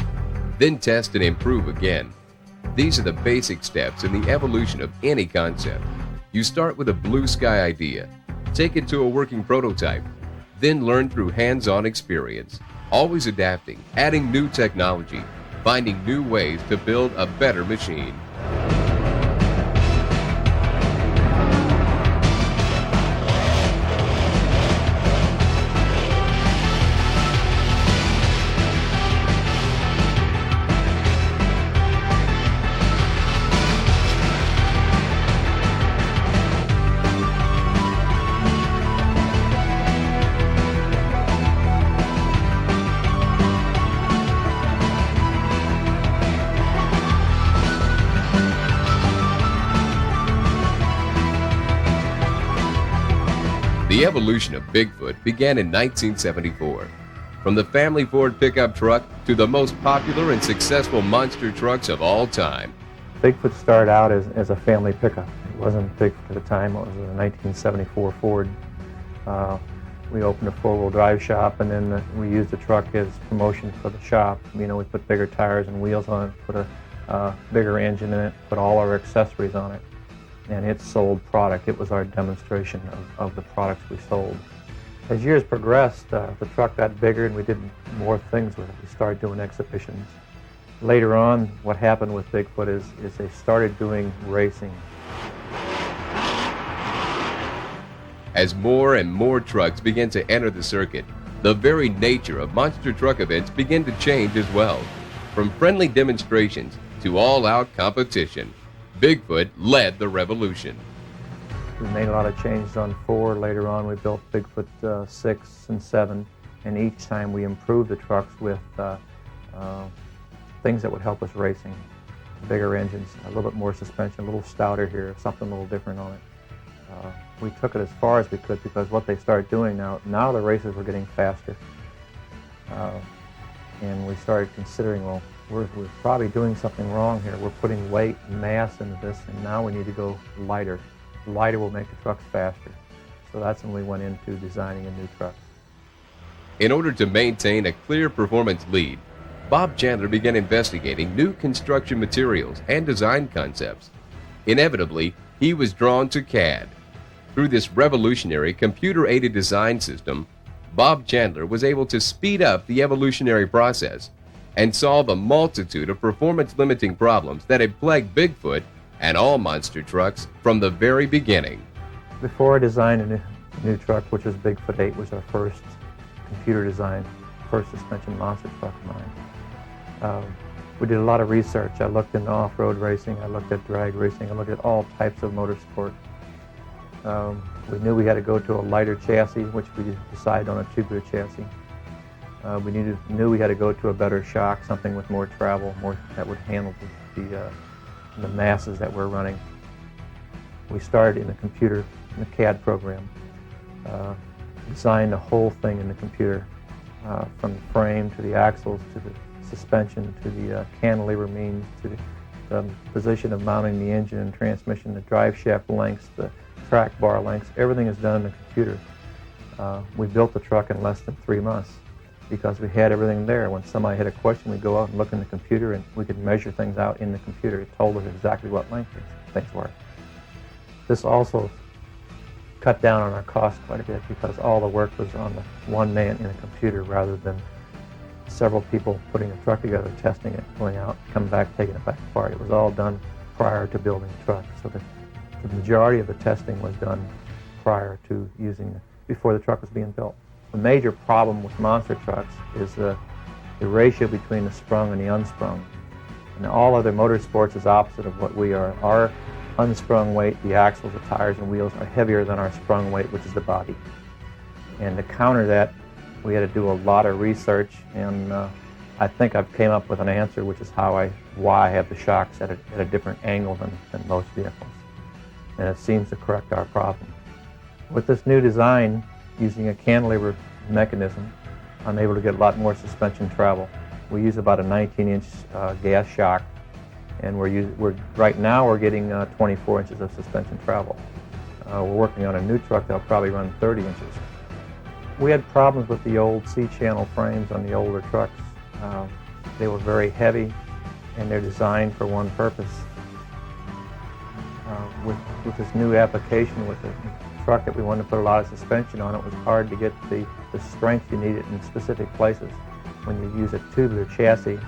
S3: Then test and improve again. These are the basic steps in the evolution of any concept. You start with a blue sky idea, take it to a working prototype, then learn through hands-on experience, always adapting, adding new technology, finding new ways to build a better machine. The evolution of Bigfoot began in 1974. From the family Ford pickup truck to the most popular and successful monster trucks of all time.
S2: Bigfoot started out as a family pickup. It wasn't Bigfoot at the time. It was a 1974 Ford. We opened a four-wheel drive shop, and then we used the truck as promotion for the shop. You know, we put bigger tires and wheels on it, put a bigger engine in it, put all our accessories on it. And it sold product. It was our demonstration of the products we sold. As years progressed, the truck got bigger and we did more things with it. We started doing exhibitions. Later on, what happened with Bigfoot is they started doing racing.
S3: As more and more trucks began to enter the circuit, the very nature of monster truck events began to change as well. From friendly demonstrations to all-out competition, Bigfoot led the revolution.
S2: We made a lot of changes on 4. Later on, we built Bigfoot 6 and 7, and each time we improved the trucks with things that would help us racing. Bigger engines, a little bit more suspension, a little stouter here, something a little different on it. We took it as far as we could because what they started doing now the races were getting faster. And we started considering, well, we're probably doing something wrong here. We're putting weight and mass into this, and now we need to go lighter. Lighter will make the trucks faster. So that's when we went into designing a new truck.
S3: In order to maintain a clear performance lead, Bob Chandler began investigating new construction materials and design concepts. Inevitably, he was drawn to CAD. Through this revolutionary computer-aided design system, Bob Chandler was able to speed up the evolutionary process and solve a multitude of performance-limiting problems that had plagued Bigfoot and all monster trucks from the very beginning.
S2: Before I designed a new truck, which was Bigfoot 8, was our first computer design, first suspension monster truck of mine. We did a lot of research. I looked into off-road racing, I looked at drag racing, I looked at all types of motorsport. We knew we had to go to a lighter chassis, which we decided on a tubular chassis. We knew we had to go to a better shock, something with more travel, that would handle the masses that we're running. We started in the CAD program, designed the whole thing in the computer, from the frame to the axles to the suspension to the cantilever means to the position of mounting the engine and transmission, the drive shaft lengths, the track bar lengths, everything is done in the computer. We built the truck in less than 3 months because we had everything there. When somebody had a question, we'd go out and look in the computer and we could measure things out in the computer. It told us exactly what length things were. This also cut down on our costs quite a bit because all the work was on the one man in a computer rather than several people putting a truck together, testing it, going out, coming back, taking it back apart. It was all done prior to building the truck. So the majority of the testing was done prior to before the truck was being built. The major problem with monster trucks is the ratio between the sprung and the unsprung. And all other motorsports is opposite of what we are. Our unsprung weight, the axles, the tires, and wheels are heavier than our sprung weight, which is the body. And to counter that, we had to do a lot of research, and I think I've came up with an answer, which is why I have the shocks at a different angle than most vehicles. And it seems to correct our problem. With this new design, using a cantilever mechanism, I'm able to get a lot more suspension travel. We use about a 19-inch gas shock, and right now we're getting 24 inches of suspension travel. We're working on a new truck that'll probably run 30 inches. We had problems with the old C-channel frames on the older trucks. They were very heavy, and they're designed for one purpose. With this new application, with the truck that we wanted to put a lot of suspension on, it was hard to get the strength you needed in specific places. When you use a tubular chassis,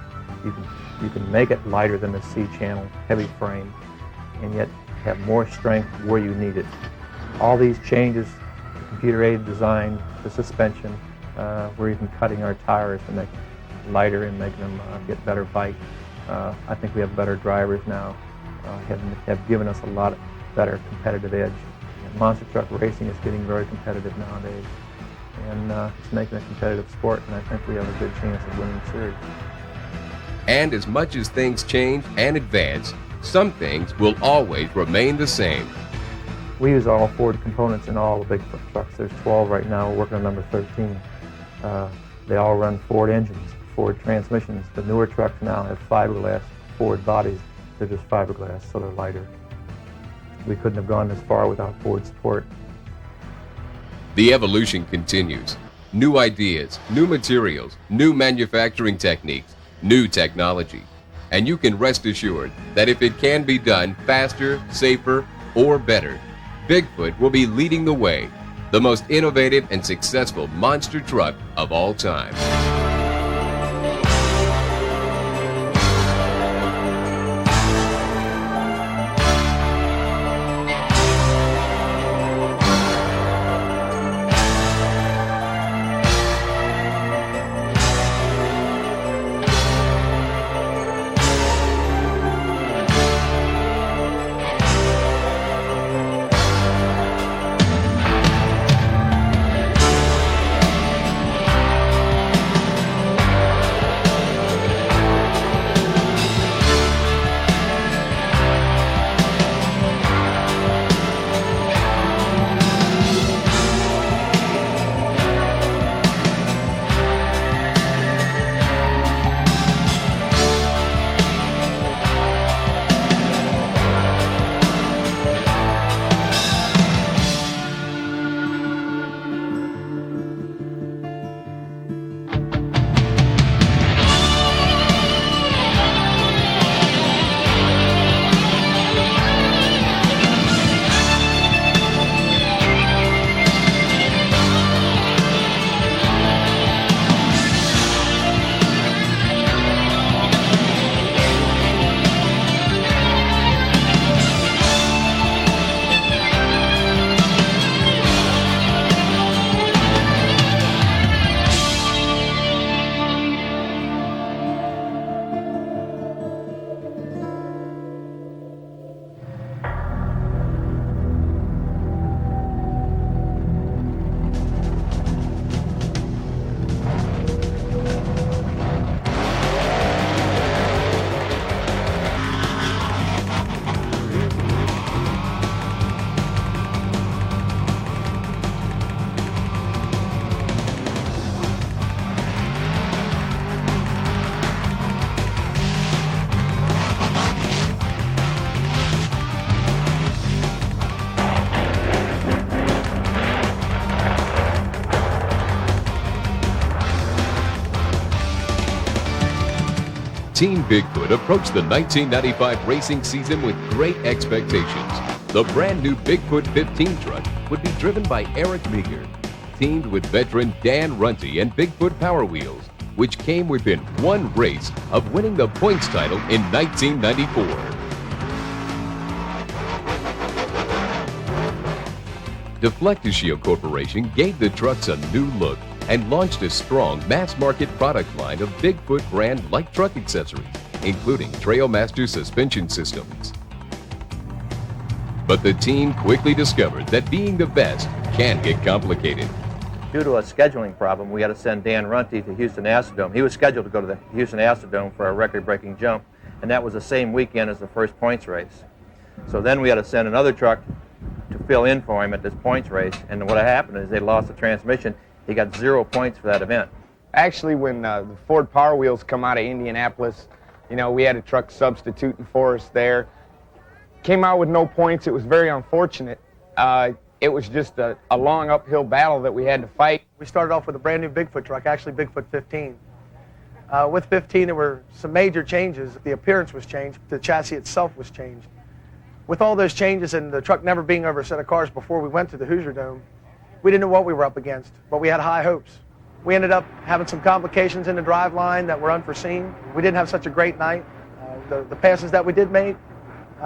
S2: you can make it lighter than the C-channel heavy frame, and yet have more strength where you need it. All these changes, the computer-aided design, the suspension, we're even cutting our tires to make them lighter and making them get better bite. I think we have better drivers now, have given us a lot better competitive edge. Monster truck racing is getting very competitive nowadays, and it's making a competitive sport, and I think we have a good chance of winning the series.
S3: And as much as things change and advance, some things will always remain the same.
S2: We use all Ford components in all the Bigfoot trucks. There's 12 right now. We're working on number 13. They all run Ford engines, Ford transmissions. The newer trucks now have fiberglass Ford bodies. They're just fiberglass, so they're lighter. We couldn't have gone this far without Ford support.
S3: The evolution continues. New ideas, new materials, new manufacturing techniques, new technology. And you can rest assured that if it can be done faster, safer, or better, Bigfoot will be leading the way, the most innovative and successful monster truck of all time. Team Bigfoot approached the 1995 racing season with great expectations. The brand new Bigfoot 15 truck would be driven by Eric Meager, teamed with veteran Dan Runte and Bigfoot Power Wheels, which came within one race of winning the points title in 1994. Deflectoshield Corporation gave the trucks a new look and launched a strong mass-market product line of Bigfoot brand light truck accessories, including Trailmaster suspension systems. But the team quickly discovered that being the best can get complicated.
S2: Due to a scheduling problem, we had to send Dan Runte to Houston Astrodome. He was scheduled to go to the Houston Astrodome for a record-breaking jump, and that was the same weekend as the first points race. So then we had to send another truck to fill in for him at this points race, and what happened is they lost the transmission. He got 0 points for that event.
S5: Actually, when the Ford Power Wheels come out of Indianapolis, you know, we had a truck substituting for us there. Came out with no points. It was very unfortunate. it was just a long uphill battle that we had to fight.
S6: We started off with a brand new Bigfoot truck, actually Bigfoot 15. With 15, there were some major changes. The appearance was changed. The chassis itself was changed. With all those changes and the truck never being over a set of cars before we went to the Hoosier Dome, we didn't know what we were up against, but we had high hopes. We ended up having some complications in the drive line that were unforeseen. We didn't have such a great night. The passes that we did make,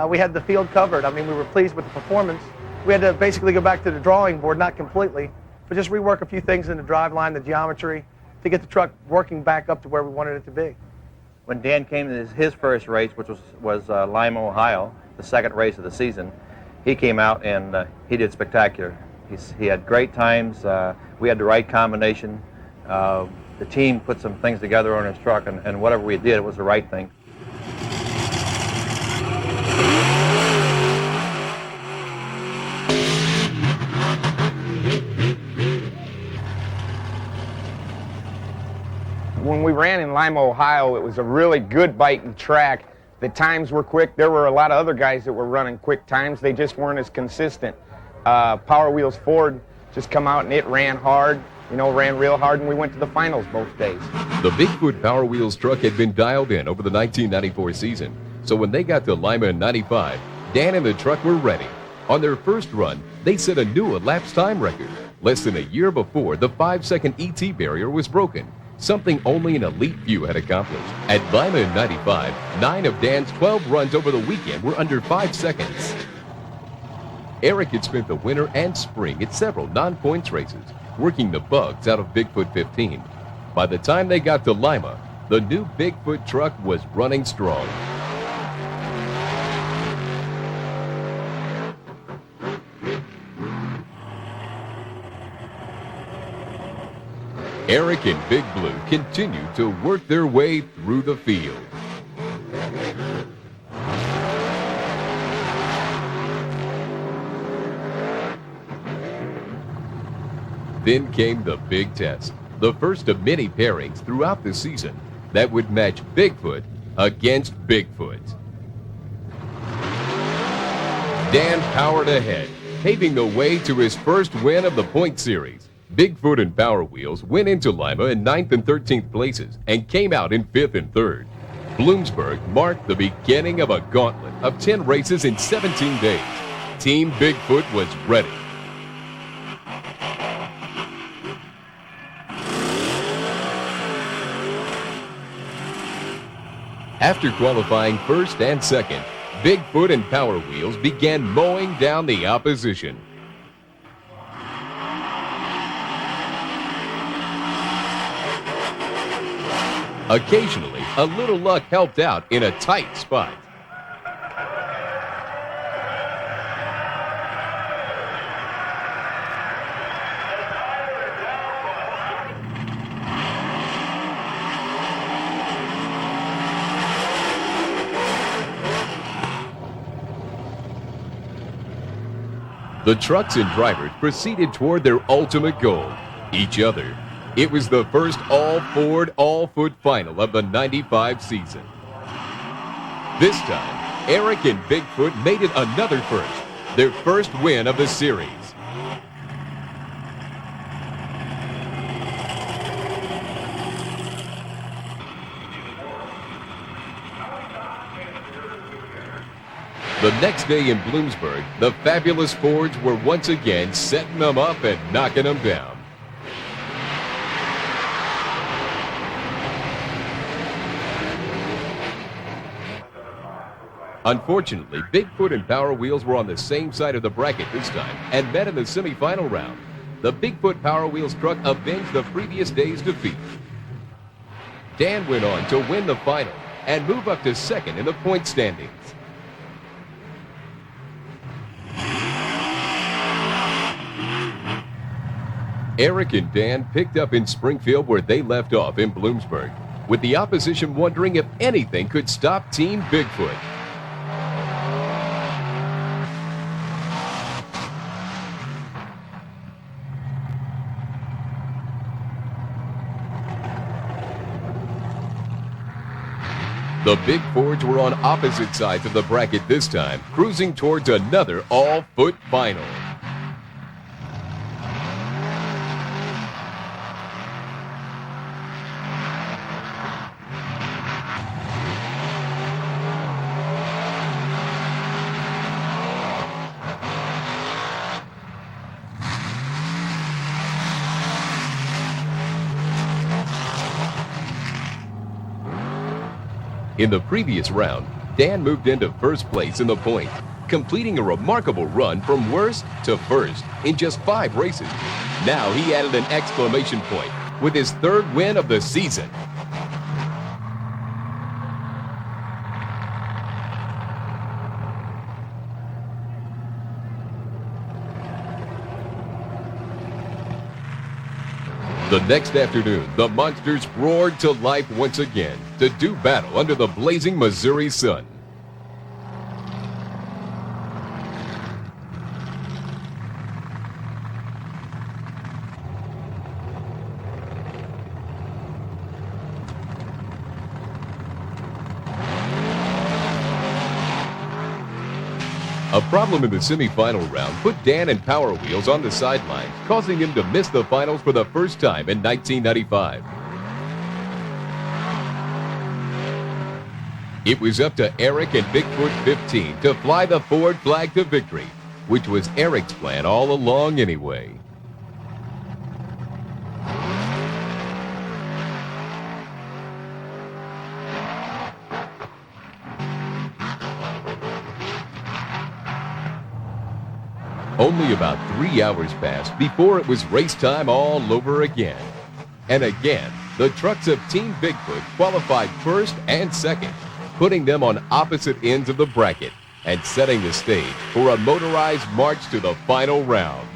S6: we had the field covered. I mean, we were pleased with the performance. We had to basically go back to the drawing board, not completely, but just rework a few things in the drive line, the geometry, to get the truck working back up to where we wanted it to be.
S14: When Dan came to his first race, which was Lima, Ohio, the second race of the season, he came out and he did spectacular. He had great times. We had the right combination. The team put some things together on his truck, and whatever we did, it was the right thing.
S5: When we ran in Lima, Ohio, it was a really good biting track. The times were quick. There were a lot of other guys that were running quick times. They just weren't as consistent. Power Wheels Ford just come out and it ran hard, ran real hard, and we went to the finals both days.
S3: The Bigfoot Power Wheels truck had been dialed in over the 1994 season, so when they got to Lima in 95, Dan and the truck were ready. On their first run, they set a new elapsed time record. Less than a year before, the 5-second ET barrier was broken, something only an elite few had accomplished. At Lima in 95, 9 of Dan's 12 runs over the weekend were under 5 seconds. Eric had spent the winter and spring at several non-points races, working the bugs out of Bigfoot 15. By the time they got to Lima, the new Bigfoot truck was running strong. Eric and Big Blue continued to work their way through the field. Then came the big test, the first of many pairings throughout the season that would match Bigfoot against Bigfoot. Dan powered ahead, paving the way to his first win of the point series. Bigfoot and Power Wheels went into Lima in 9th and 13th places and came out in 5th and 3rd. Bloomsburg marked the beginning of a gauntlet of 10 races in 17 days. Team Bigfoot was ready. After qualifying first and second, Bigfoot and Power Wheels began mowing down the opposition. Occasionally, a little luck helped out in a tight spot. The trucks and drivers proceeded toward their ultimate goal, each other. It was the first all-Ford, all-foot final of the 95 season. This time, Eric and Bigfoot made it another first, their first win of the series. The next day in Bloomsburg, the fabulous Fords were once again setting them up and knocking them down. Unfortunately, Bigfoot and Power Wheels were on the same side of the bracket this time and met in the semifinal round. The Bigfoot Power Wheels truck avenged the previous day's defeat. Dan went on to win the final and move up to second in the point standings. Eric and Dan picked up in Springfield where they left off in Bloomsburg, with the opposition wondering if anything could stop Team Bigfoot. The Big Fords were on opposite sides of the bracket this time, cruising towards another all-foot final. In the previous round, Dan moved into first place in the point, completing a remarkable run from worst to first in just 5 races. Now he added an exclamation point with his 3rd win of the season. The next afternoon, the monsters roared to life once again to do battle under the blazing Missouri sun. A problem in the semifinal round put Dan and Power Wheels on the sidelines, causing him to miss the finals for the first time in 1995. It was up to Eric and Bigfoot 15 to fly the Ford flag to victory, which was Eric's plan all along anyway. Only about 3 hours passed before it was race time all over again. And again, the trucks of Team Bigfoot qualified first and second, putting them on opposite ends of the bracket and setting the stage for a motorized march to the final round.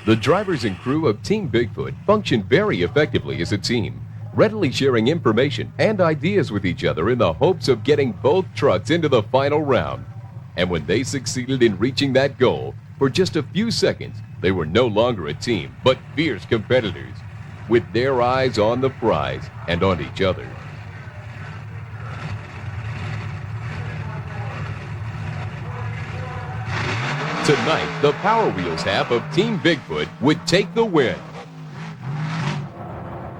S3: The drivers and crew of Team Bigfoot functioned very effectively as a team, readily sharing information and ideas with each other in the hopes of getting both trucks into the final round. And when they succeeded in reaching that goal, for just a few seconds, they were no longer a team, but fierce competitors, with their eyes on the prize and on each other. Tonight, the Power Wheels half of Team Bigfoot would take the win.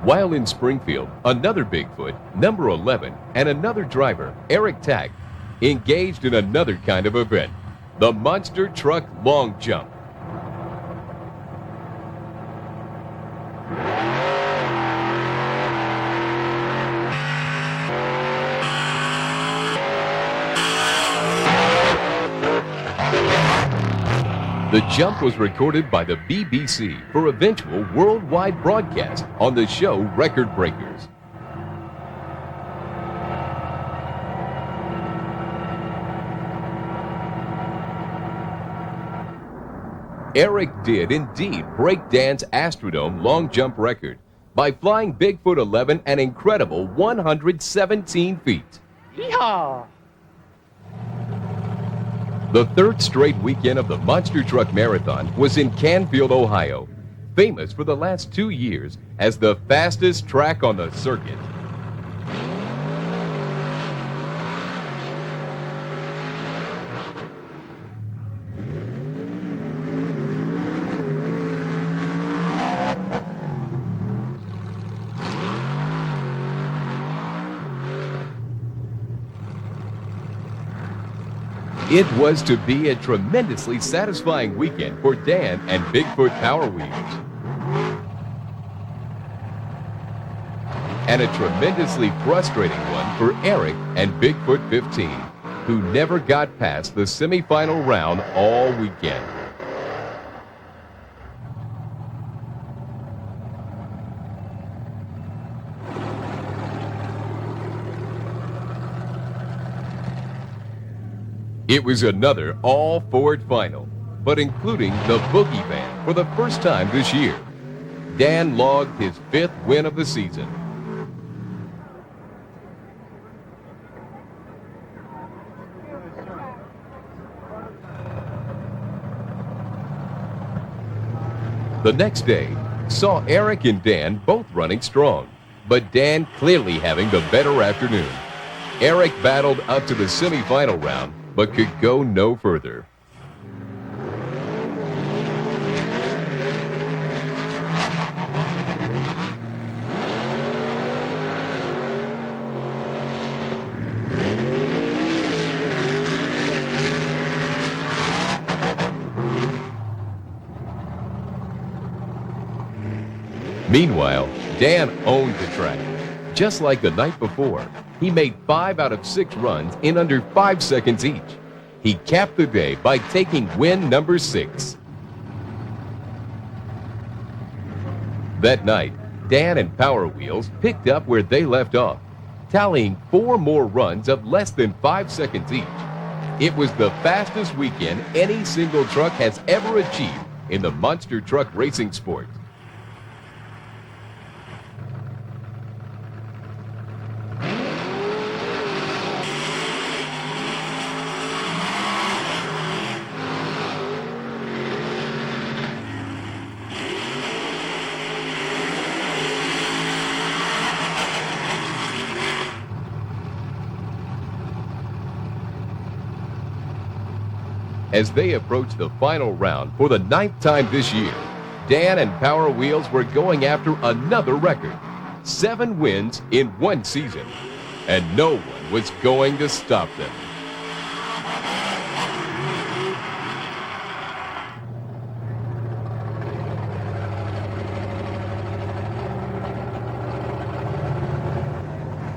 S3: While in Springfield, another Bigfoot, number 11, and another driver, Eric Tack, engaged in another kind of event, the Monster Truck Long Jump. The jump was recorded by the BBC for eventual worldwide broadcast on the show Record Breakers. Eric did indeed break Dan's Astrodome long jump record by flying Bigfoot 11 an incredible 117 feet.
S6: Yeehaw!
S3: The 3rd straight weekend of the Monster Truck Marathon was in Canfield, Ohio, famous for the last 2 years as the fastest track on the circuit. It was to be a tremendously satisfying weekend for Dan and Bigfoot Power Wheels. And a tremendously frustrating one for Eric and Bigfoot 15, who never got past the semifinal round all weekend. It was another all-Ford final, but including the Boogie Band for the first time this year. Dan logged his 5th win of the season. The next day saw Eric and Dan both running strong, but Dan clearly having the better afternoon. Eric battled up to the semifinal round, but could go no further. Meanwhile, Dan owned the track. Just like the night before, he made 5 out of 6 runs in under 5 seconds each. He capped the day by taking win number 6. That night, Dan and Power Wheels picked up where they left off, tallying 4 more runs of less than 5 seconds each. It was the fastest weekend any single truck has ever achieved in the monster truck racing sport. As they approached the final round for the 9th time this year, Dan and Power Wheels were going after another record. 7 wins in 1 season, and no one was going to stop them.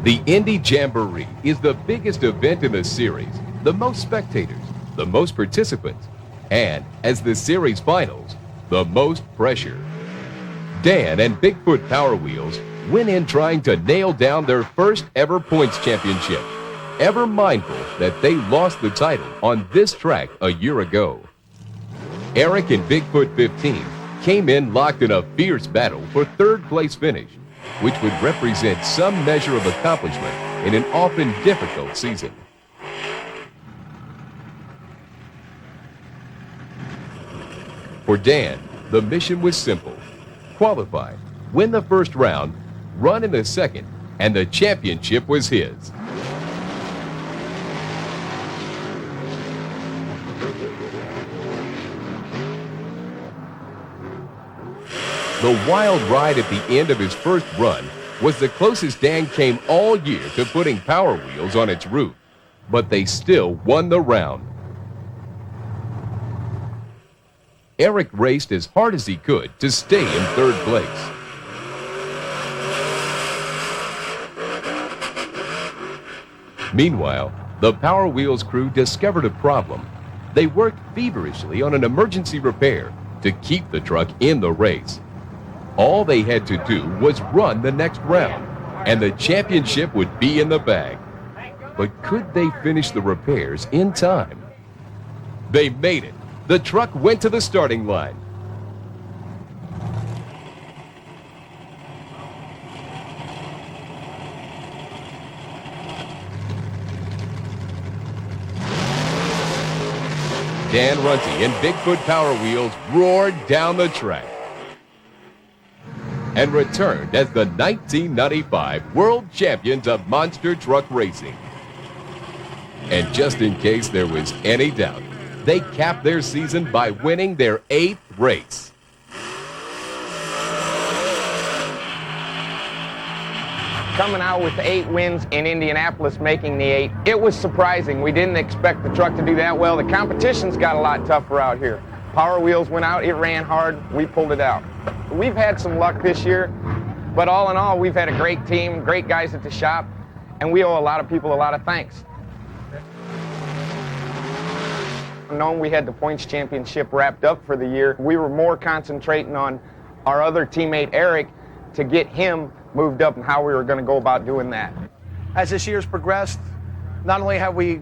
S3: The Indy Jamboree is the biggest event in the series, the most spectators, the most participants, and, as the series finals, the most pressure. Dan and Bigfoot Power Wheels went in trying to nail down their first ever points championship, ever mindful that they lost the title on this track a year ago. Eric and Bigfoot 15 came in locked in a fierce battle for 3rd place finish, which would represent some measure of accomplishment in an often difficult season. For Dan, the mission was simple: qualify, win the first round, run in the second, and the championship was his. The wild ride at the end of his first run was the closest Dan came all year to putting Power Wheels on its roof, but they still won the round. Eric raced as hard as he could to stay in 3rd place. Meanwhile, the Power Wheels crew discovered a problem. They worked feverishly on an emergency repair to keep the truck in the race. All they had to do was run the next round, and the championship would be in the bag. But could they finish the repairs in time? They made it. The truck went to the starting line. Dan Runte and Bigfoot Power Wheels roared down the track and returned as the 1995 World Champions of Monster Truck Racing. And just in case there was any doubt, they capped their season by winning their 8th race.
S5: Coming out with 8 wins in Indianapolis, making the 8, it was surprising. We didn't expect the truck to do that well. The competition's got a lot tougher out here. Power Wheels went out, it ran hard, we pulled it out. We've had some luck this year, but all in all, we've had a great team, great guys at the shop, and we owe a lot of people a lot of thanks. Knowing we had the points championship wrapped up for the year, we were more concentrating on our other teammate Eric to get him moved up and how we were going to go about doing that.
S6: As this year's progressed, not only have we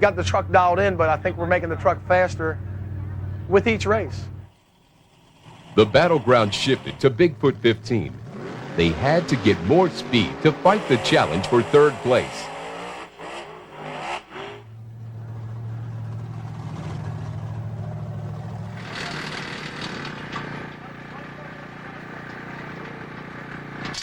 S6: got the truck dialed in, but I think we're making the truck faster with each race.
S3: The battleground shifted to Bigfoot 15. They had to get more speed to fight the challenge for 3rd place.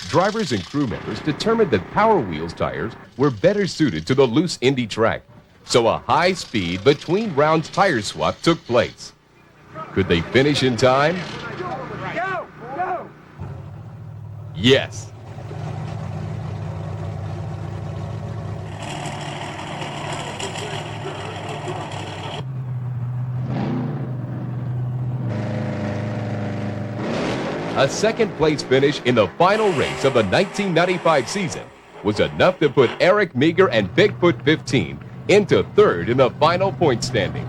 S3: Drivers and crew members determined that Power Wheels tires were better suited to the loose Indy track, so a high-speed between rounds tire swap took place. Could they finish in time?
S6: Go! Go!
S3: Yes. a second-place finish in the final race of the 1995 season was enough to put Eric Meager and Bigfoot 15 into third in the final point standings.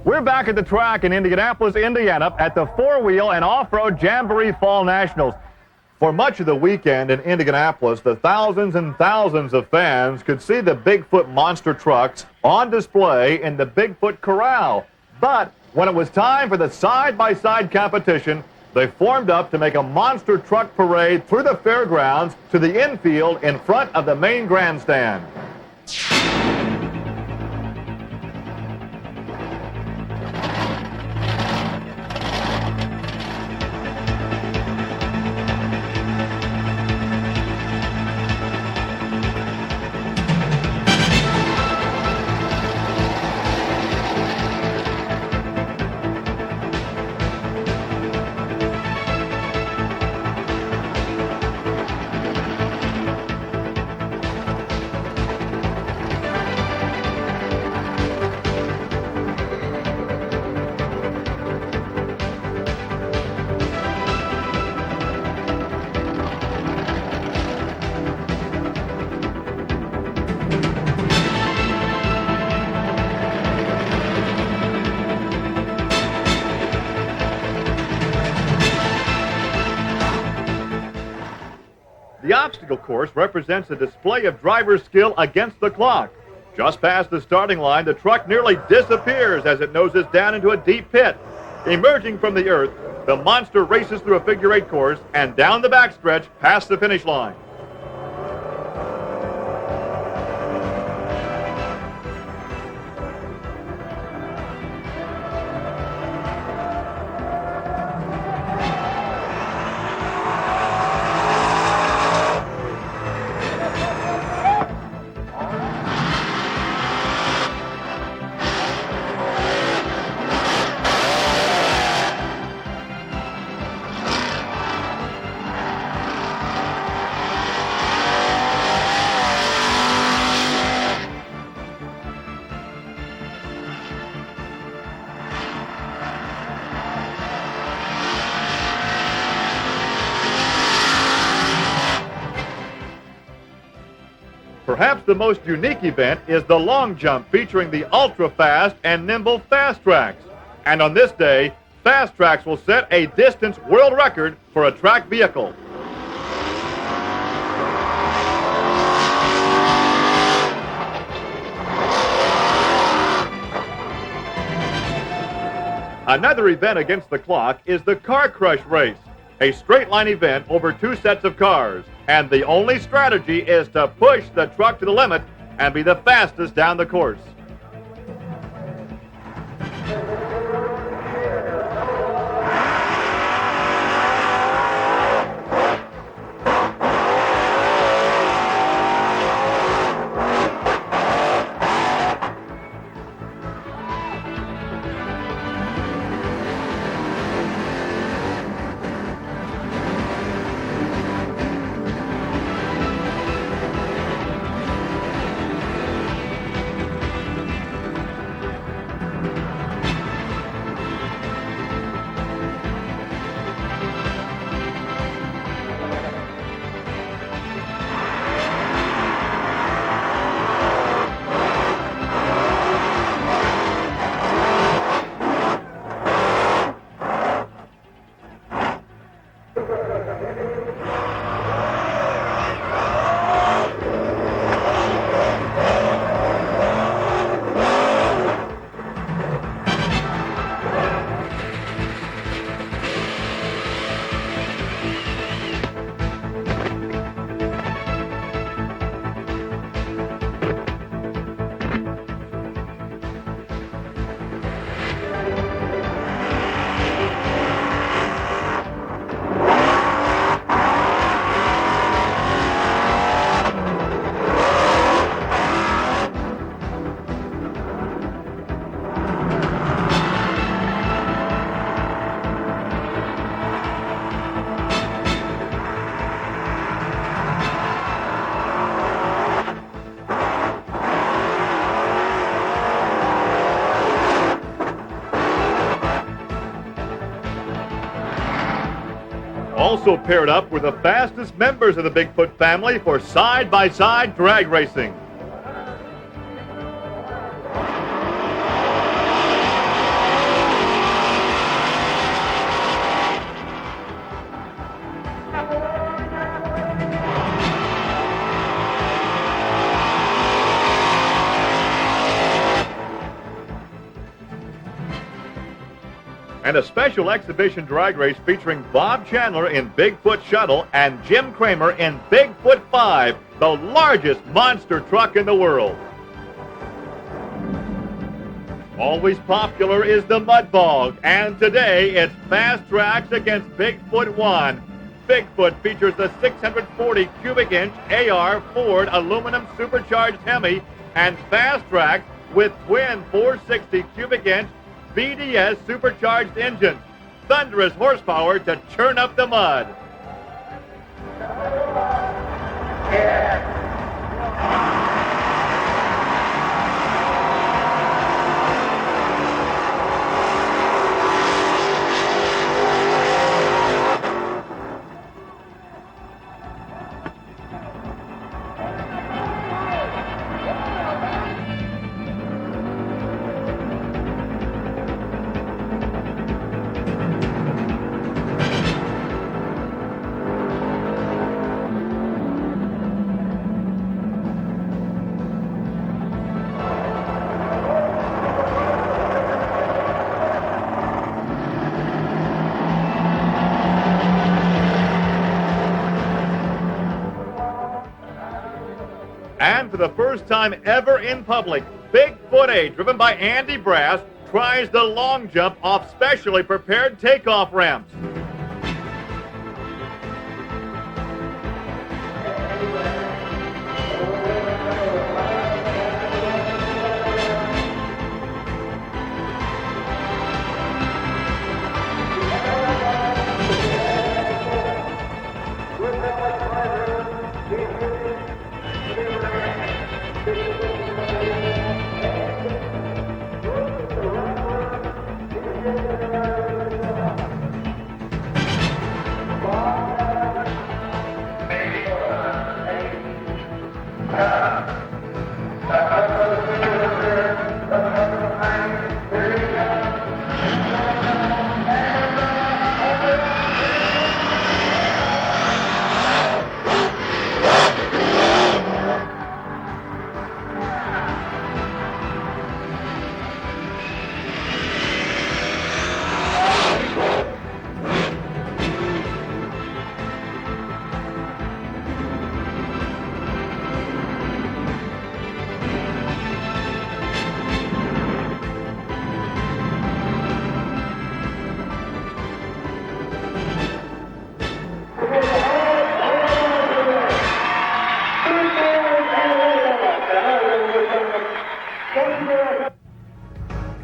S1: We're back at the track in Indianapolis, Indiana at the four-wheel and off-road Jamboree Fall Nationals. For much of the weekend in Indianapolis, the thousands and thousands of fans could see the Bigfoot monster trucks on display in the Bigfoot Corral. But when it was time for the side-by-side competition, they formed up to make a monster truck parade through the fairgrounds to the infield in front of the main grandstand. The obstacle course represents a display of driver skill against the clock. Just past the starting line, the truck nearly disappears as it noses down into a deep pit. Emerging from the earth, the monster races through a figure-8 course and down the backstretch past the finish line. Perhaps the most unique event is the long jump featuring the ultra-fast and nimble Fast Tracks. And on this day, Fast Tracks will set a distance world record for a track vehicle. Another event against the clock is the Car Crush Race, a straight-line event over 2 sets of cars. And the only strategy is to push the truck to the limit and be the fastest down the course. Also paired up were the fastest members of the Bigfoot family for side-by-side drag racing. And a special exhibition drag race featuring Bob Chandler in Bigfoot Shuttle and Jim Kramer in Bigfoot 5, the largest monster truck in the world. Always popular is the Mud Bog, and today it's fast tracks against Bigfoot 1. Bigfoot features the 640 cubic inch AR Ford aluminum supercharged Hemi and fast tracks with twin 460 cubic inch BDS supercharged engines, thunderous horsepower to churn up the mud. And for the first time ever in public, Bigfoot 8, driven by Andy Brass, tries the long jump off specially prepared takeoff ramps.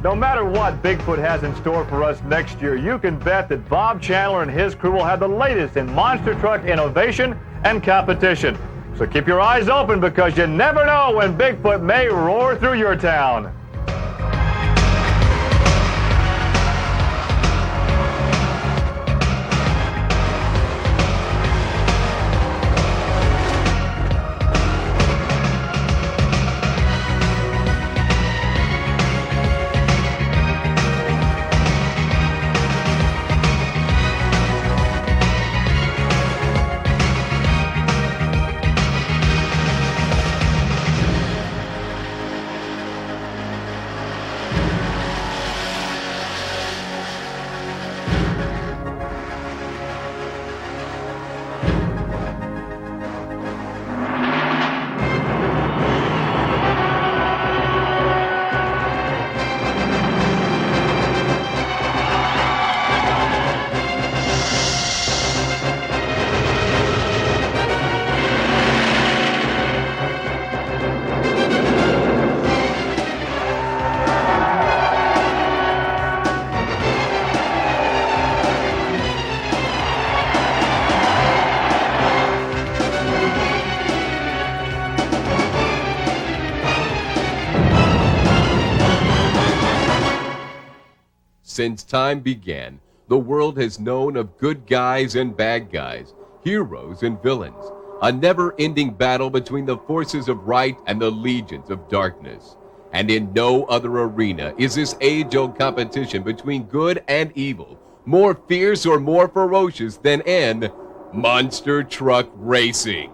S1: No matter what Bigfoot has in store for us next year, you can bet that Bob Chandler and his crew will have the latest in monster truck innovation and competition. So keep your eyes open because you never know when Bigfoot may roar through your town.
S3: Since time began, the world has known of good guys and bad guys, heroes and villains, a never-ending battle between the forces of right and the legions of darkness. And in no other arena is this age-old competition between good and evil more fierce or more ferocious than in monster truck racing.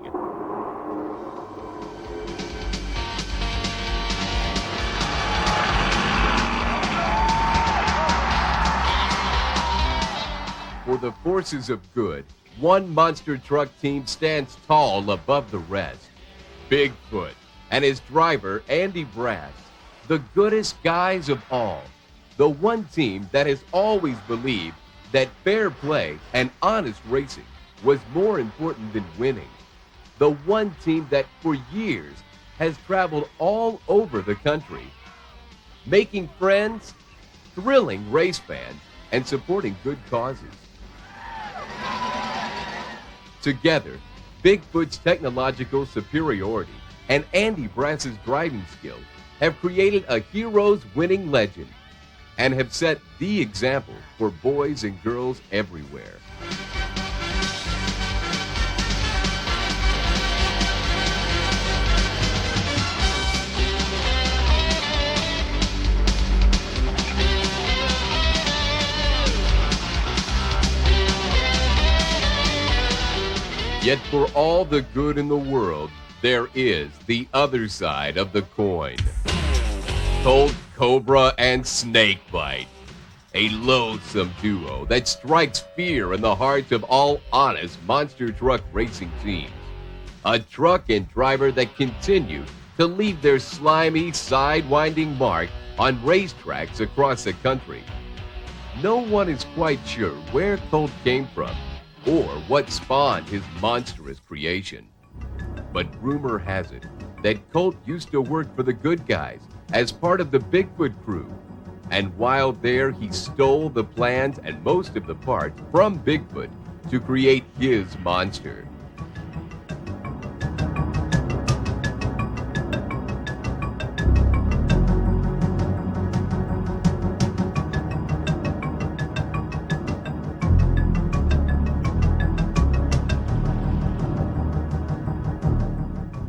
S3: For the forces of good, one monster truck team stands tall above the rest. Bigfoot and his driver, Andy Brass, the goodest guys of all. The one team that has always believed that fair play and honest racing was more important than winning. The one team that for years has traveled all over the country, making friends, thrilling race fans, and supporting good causes. Together, Bigfoot's technological superiority and Andy Brass's driving skill have created a hero's winning legend and have set the example for boys and girls everywhere. Yet for all the good in the world, there is the other side of the coin. Colt Cobra and Snakebite, a loathsome duo that strikes fear in the hearts of all honest monster truck racing teams. A truck and driver that continue to leave their slimy, sidewinding mark on racetracks across the country. No one is quite sure where Colt came from or what spawned his monstrous creation. But rumor has it that Colt used to work for the good guys as part of the Bigfoot crew. And while there, he stole the plans and most of the parts from Bigfoot to create his monster.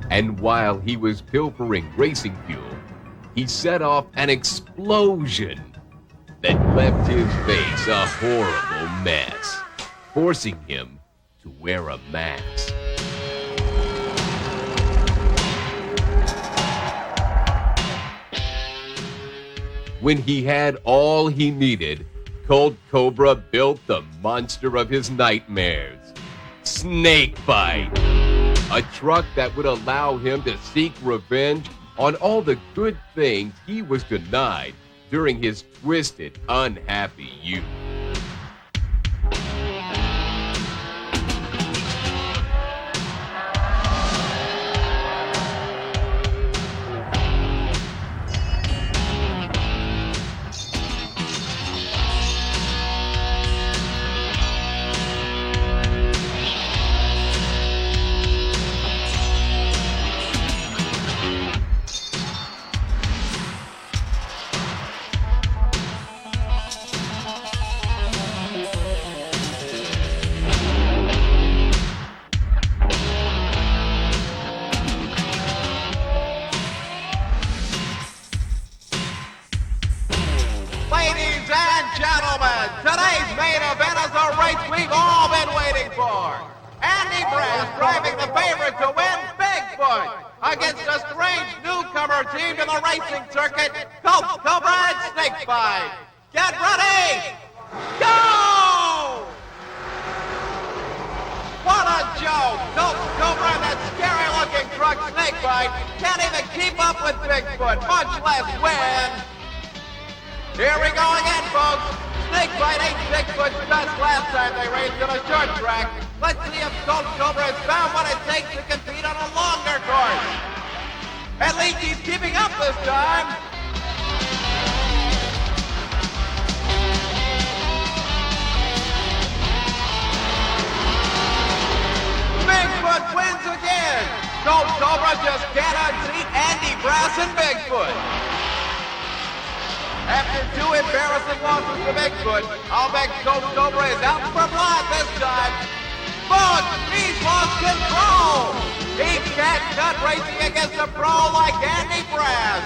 S3: And while he was pilfering racing fuel, he set off an explosion that left his face a horrible mess, forcing him to wear a mask. When he had all he needed, Colt Cobra built the monster of his nightmares, Snakebite. A truck that would allow him to seek revenge on all the good things he was denied during his twisted, unhappy youth.
S15: Today's main event is a race we've all been waiting for. Andy Brass driving the favorite to win, Bigfoot, against a strange newcomer team to the racing circuit, Colt Cobra and Snakebite. Get ready, go! What a joke! Colt Cobra and that scary-looking truck, Snakebite, can't even keep up with Bigfoot, much less win. Here we go again, folks. Snakebite ain't Bigfoot's best last time they raced on a short track. Let's see if Colt Cobra has found what it takes to compete on a longer course. At least he's keeping up this time. Bigfoot wins again. Colt Cobra just can't unseat Andy Brass and Bigfoot. After 2 embarrassing losses to Bigfoot, I'll bet Colt Cobra is out for blood this time. Folks, he's lost control. He can't cut racing against a pro like Andy Brass.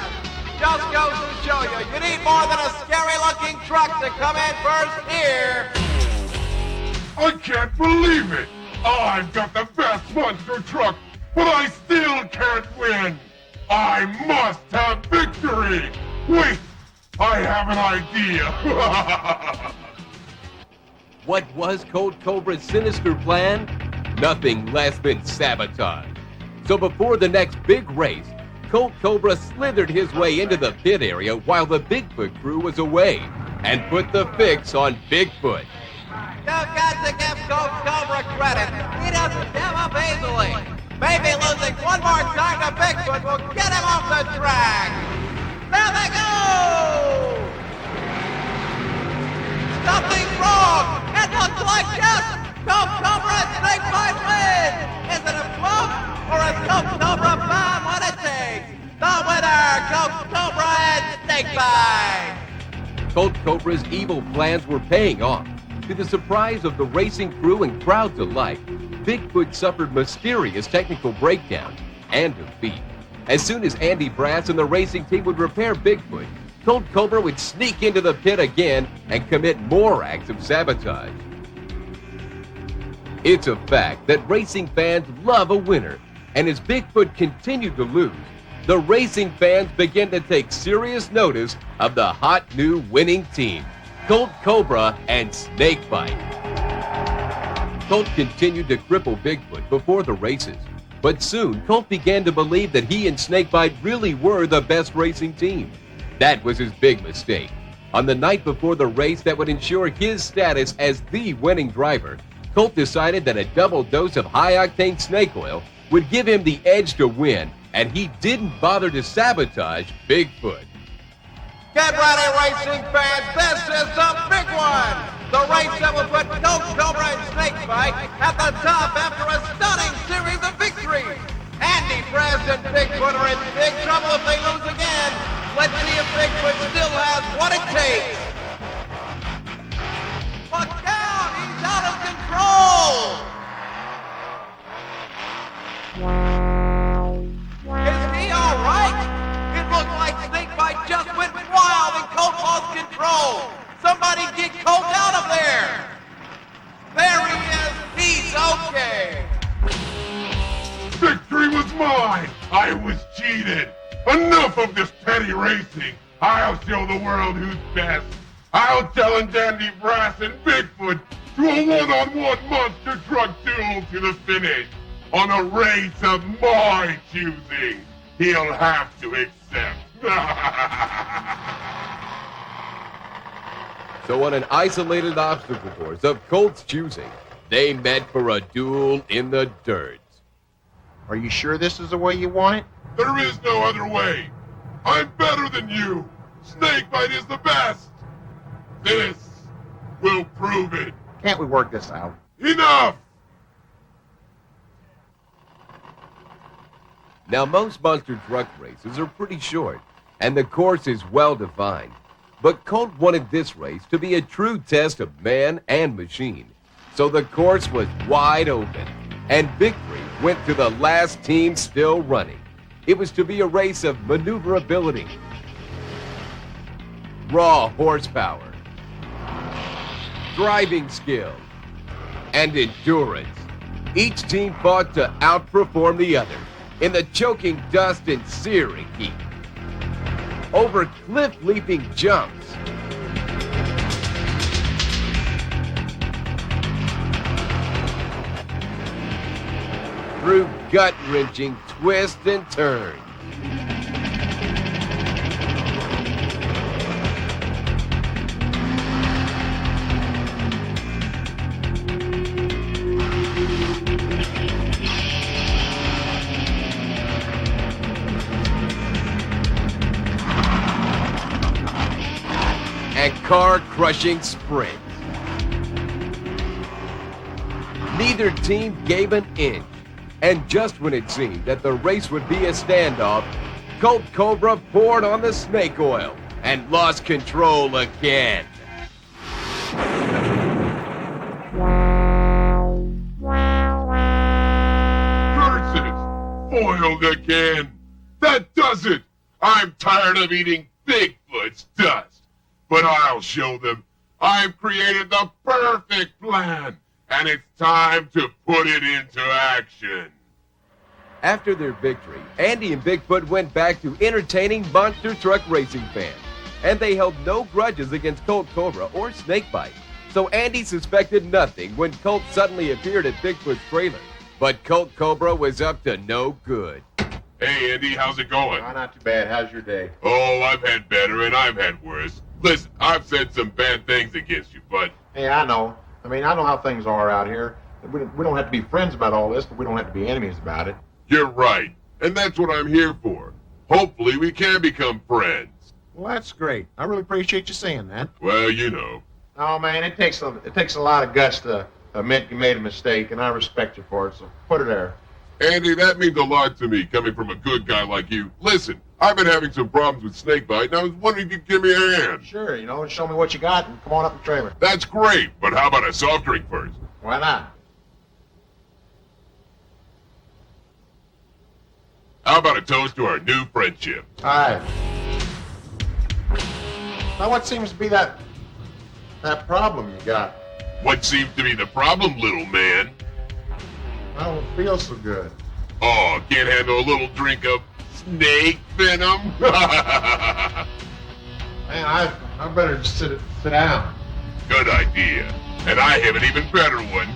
S15: Just goes to show you, you need more than a scary-looking truck to come in first here.
S16: I can't believe it. I've got the best monster truck, but I still can't win. I must have victory. Wait, I have an idea.
S3: What was Colt Cobra's sinister plan? Nothing less than sabotage. So before the next big race, Colt Cobra slithered his way into the pit area while the Bigfoot crew was away and put the fix on Bigfoot.
S15: You've got to give Colt Cobra credit. He doesn't give up easily. Maybe losing one more time to Bigfoot will get him off the track. There they go! Something's wrong! It looks like yes! Colt Cobra and Snakebite win! Is it a fluke, or is Colt Cobra found what it takes? The winner, Colt Cobra and Snakebite!
S3: Colt Cobra's evil plans were paying off. To the surprise of the racing crew and crowds alike, Bigfoot suffered mysterious technical breakdowns and defeat. As soon as Andy Brass and the racing team would repair Bigfoot, Colt Cobra would sneak into the pit again and commit more acts of sabotage. It's a fact that racing fans love a winner, and as Bigfoot continued to lose, the racing fans began to take serious notice of the hot new winning team, Colt Cobra and Snakebite. Colt continued to cripple Bigfoot before the races, but soon Colt began to believe that he and Snakebite really were the best racing team. That was his big mistake. On the night before the race that would ensure his status as the winning driver, Colt decided that a double dose of high-octane snake oil would give him the edge to win, and he didn't bother to sabotage Bigfoot.
S15: Get ready, racing fans. This is the big one. The race that will put Colt Cobra and Snakebite at the top after a stunning series of victories. Andy Brass and Bigfoot are in big trouble if they lose again. Let's see if Bigfoot still has what it takes. Look out! He's out of control! Is he all right? It looks like Snakebite just went wild and Colt lost control. Somebody get Colt out of there. There he is. He's okay.
S16: Victory was mine. I was cheated. Enough of this petty racing. I'll show the world who's best. I'll challenge Andy Brass and Bigfoot to a one-on-one monster truck duel to the finish. On a race of my choosing. He'll have to accept.
S3: So on an isolated obstacle course of Colt's choosing, they met for a duel in the dirt.
S17: Are you sure this is the way you want it?
S16: There is no other way. I'm better than you. Snakebite is the best. This will prove it.
S17: Can't we work this out?
S16: Enough!
S3: Now, most monster truck races are pretty short, and the course is well-defined. But Colt wanted this race to be a true test of man and machine. So the course was wide open, and victory went to the last team still running. It was to be a race of maneuverability, raw horsepower, driving skill, and endurance. Each team fought to outperform the other in the choking dust and searing heat, over cliff-leaping jumps, through gut-wrenching twists and turns. And car-crushing sprints. Neither team gave an inch, and just when it seemed that the race would be a standoff, Colt Cobra poured on the snake oil and lost control again.
S16: Curses! Foiled again! That does it! I'm tired of eating Bigfoot's dust. But I'll show them. I've created the perfect plan, and it's time to put it into action.
S3: After their victory, Andy and Bigfoot went back to entertaining monster truck racing fans. And they held no grudges against Colt Cobra or Snakebite. So Andy suspected nothing when Colt suddenly appeared at Bigfoot's trailer. But Colt Cobra was up to no good.
S16: Hey, Andy, how's it going?
S17: Not too bad. How's your day?
S16: Oh, I've had better and I've had worse. Listen, I've said some bad things against you, but...
S17: Hey, I know. I mean, I know how things are out here. We don't have to be friends about all this, but we don't have to be enemies about it.
S16: You're right. And that's what I'm here for. Hopefully we can become friends.
S17: Well, that's great. I really appreciate you saying that.
S16: Well, you know.
S17: Oh, man, it takes a lot of guts to admit you made a mistake, and I respect you for it, so put it there.
S16: Andy, that means a lot to me, coming from a good guy like you. Listen, I've been having some problems with Snakebite, and I was wondering if you could give me a hand.
S17: Sure, show me what you got, and come on up the trailer.
S16: That's great, but how about a soft drink first?
S17: Why not?
S16: How about a toast to our new friendship?
S17: All right. Now, what seems to be that problem you got?
S16: What seems to be the problem, little man?
S17: I don't feel so good.
S16: Oh, can't handle a little drink of snake venom?
S17: Man, I better just sit down.
S16: Good idea. And I have an even better one.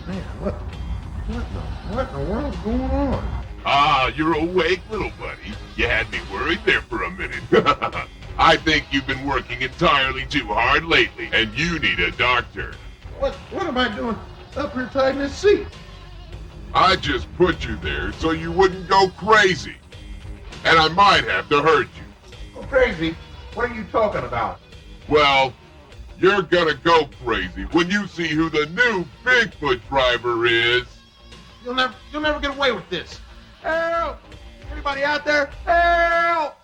S17: Man, what in the world's going on?
S16: Ah, you're awake, little buddy. You had me worried there for a minute. I think you've been working entirely too hard lately, and you need a doctor.
S17: What am I doing up here tied in this seat?
S16: I just put you there so you wouldn't go crazy. And I might have to hurt you.
S17: Go crazy? What are you talking about?
S16: Well, you're gonna go crazy when you see who the new Bigfoot driver is.
S17: You'll never get away with this. Help! Anybody out there? Help!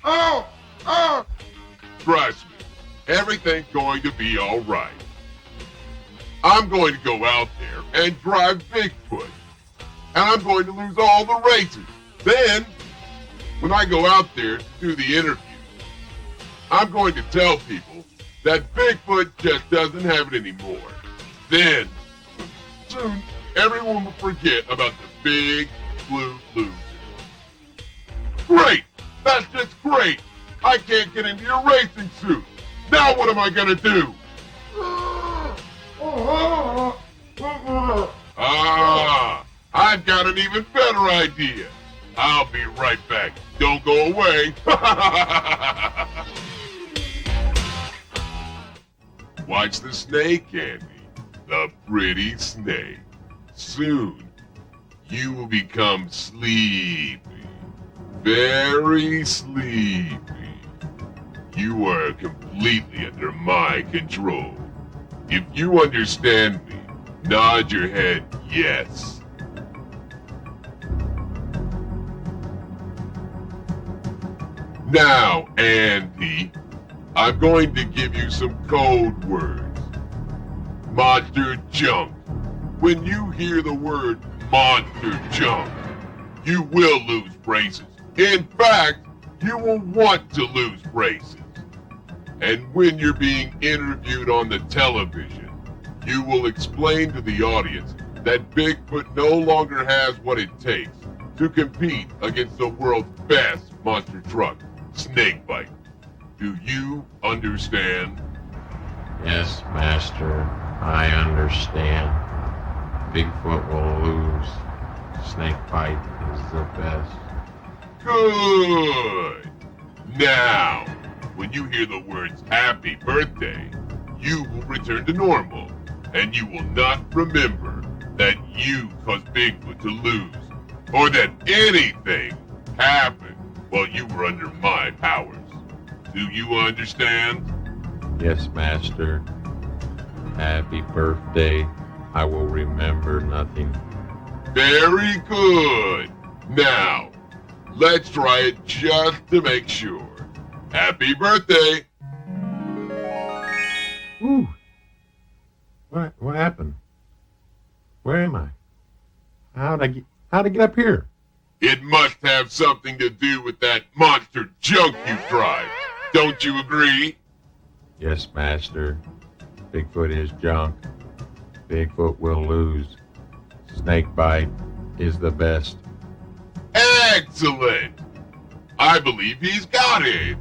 S17: Oh!
S16: Trust me, everything's going to be all right. I'm going to go out there and drive Bigfoot. And I'm going to lose all the races. Then, when I go out there to do the interview, I'm going to tell people that Bigfoot just doesn't have it anymore. Then, soon, everyone will forget about the big blue loser. Great! That's just great! I can't get into your racing suit. Now what am I gonna do? Ah, I've got an even better idea. I'll be right back. Don't go away. Watch the snake, Andy. The pretty snake. Soon, you will become sleepy. Very sleepy. You are completely under my control. If you understand me, nod your head yes. Now, Andy, I'm going to give you some code words. Monster jump. When you hear the word monster jump, you will lose races. In fact, you will want to lose races. And when you're being interviewed on the television, you will explain to the audience that Bigfoot no longer has what it takes to compete against the world's best monster truck, Snakebite. Do you understand?
S18: Yes, Master, I understand. Bigfoot will lose. Snakebite is the best.
S16: Good! Now, when you hear the words happy birthday, you will return to normal, and you will not remember that you caused Bigfoot to lose, or that anything happened while you were under my powers. Do you understand?
S18: Yes, Master. Happy birthday. I will remember nothing.
S16: Very good. Now, Let's try it just to make sure. Happy birthday!
S17: Ooh. What happened? Where am I? How'd I get up here?
S16: It must have something to do with that monster junk you tried. Don't you agree?
S18: Yes, Master. Bigfoot is junk. Bigfoot will lose. Snakebite is the best.
S16: Excellent! I believe he's got it.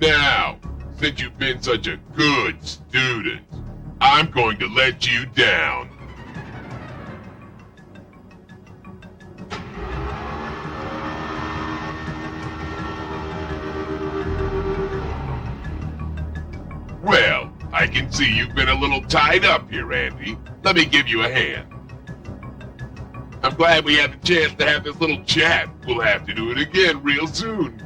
S16: Now, since you've been such a good student, I'm going to let you down. Well, I can see you've been a little tied up here, Andy. Let me give you a hand. I'm glad we had the chance to have this little chat. We'll have to do it again real soon.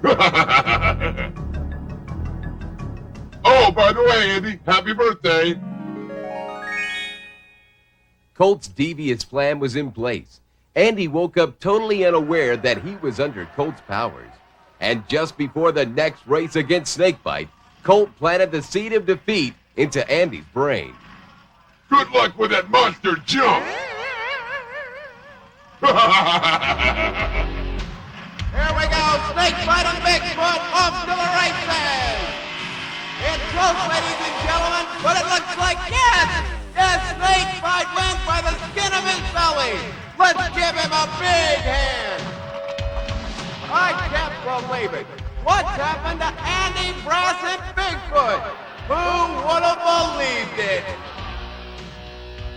S16: Oh, by the way, Andy, happy birthday.
S3: Colt's devious plan was in place. Andy woke up totally unaware that he was under Colt's powers. And just before the next race against Snakebite, Colt planted the seed of defeat into Andy's brain.
S16: Good luck with that monster jump.
S15: Here we go, Snakebite and Bigfoot off to the races. It's close, ladies and gentlemen, but it looks like yes, Snakebite wins by the skin of his belly. Let's give him a big hand. I can't believe it. What's happened to Andy, Brass, and Bigfoot? Who would have believed it?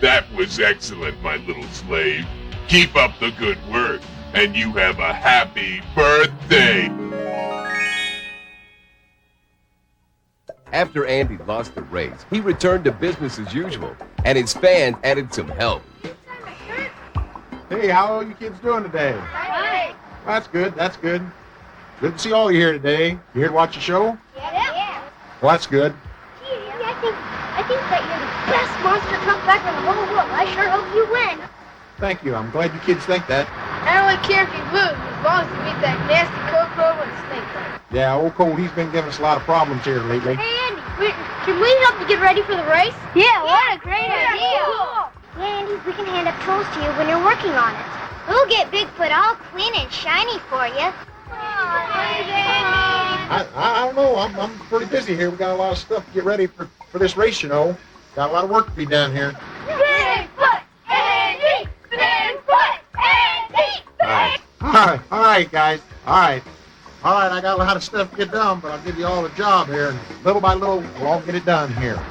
S16: That was excellent, my little slave. Keep up the good work, and you have a happy birthday.
S3: After Andy lost the race, he returned to business as usual, and his fans added some help.
S17: Hey, how are you kids doing today?
S10: Hi.
S17: That's good, that's good. Good to see all of you here today. You here to watch the show?
S10: Yeah.
S17: Well, that's good.
S10: Gee, I think that you're the best monster truck backer in the whole world. I sure hope you win.
S17: Thank you. I'm glad you kids think that.
S10: I don't really care if you lose, as long as you beat that nasty Coco and Snakebite.
S17: Yeah, old Cole, he's been giving us a lot of problems here lately.
S10: Hey, Andy, can we help you get ready for the race? Yeah, what a great idea. Cool.
S12: Yeah, Andy, we can hand up tools to you when you're working on it. We'll get Bigfoot all clean and shiny for you.
S17: I don't know. I'm pretty busy here. We got a lot of stuff to get ready for this race, you know. Got a lot of work to be done here.
S10: Bigfoot, Andy! Bigfoot, Andy!
S17: All right, guys. All right, I got a lot of stuff to get done, but I'll give you all a job here, and little by little, we'll all get it done here. All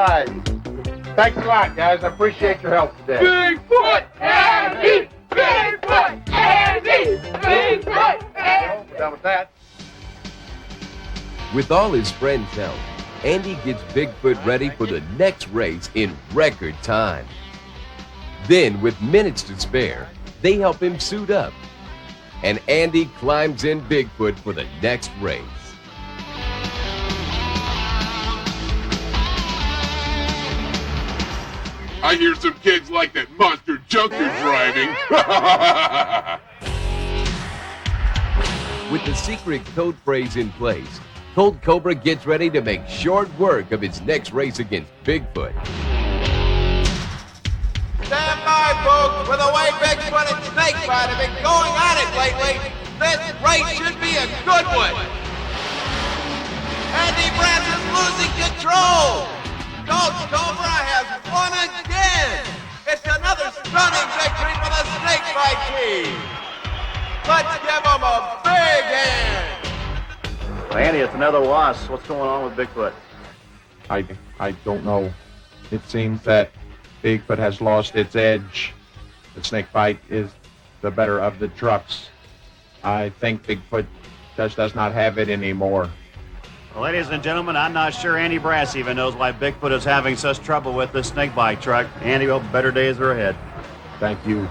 S17: right. Thanks a lot, guys. I appreciate your help today.
S15: Bigfoot, Andy! Bigfoot, Andy! Bigfoot, Andy!
S17: We're done with that.
S3: With all his friends' help, Andy gets Bigfoot ready for the next race in record time. Then, with minutes to spare, they help him suit up. And Andy climbs in Bigfoot for the next race.
S16: I hear some kids like that monster junk you're driving.
S3: With the secret code phrase in place, Colt Cobra gets ready to make short work of his next race against Bigfoot.
S15: Stand by, folks. With the way Bigfoot and Snakebite have been going at it lately, this race should be a good one. Andy Brass is losing control. Colt Cobra has won again. It's another stunning victory for the snakebite team. Let's give them a big hand.
S19: Andy, it's another loss. What's going on with Bigfoot?
S18: I don't know. It seems that Bigfoot has lost its edge. The snakebite is the better of the trucks. I think Bigfoot just does not have it anymore.
S19: Well, ladies and gentlemen, I'm not sure Andy Brass even knows why Bigfoot is having such trouble with this snakebite truck. Andy, hope better days are ahead.
S18: Thank you.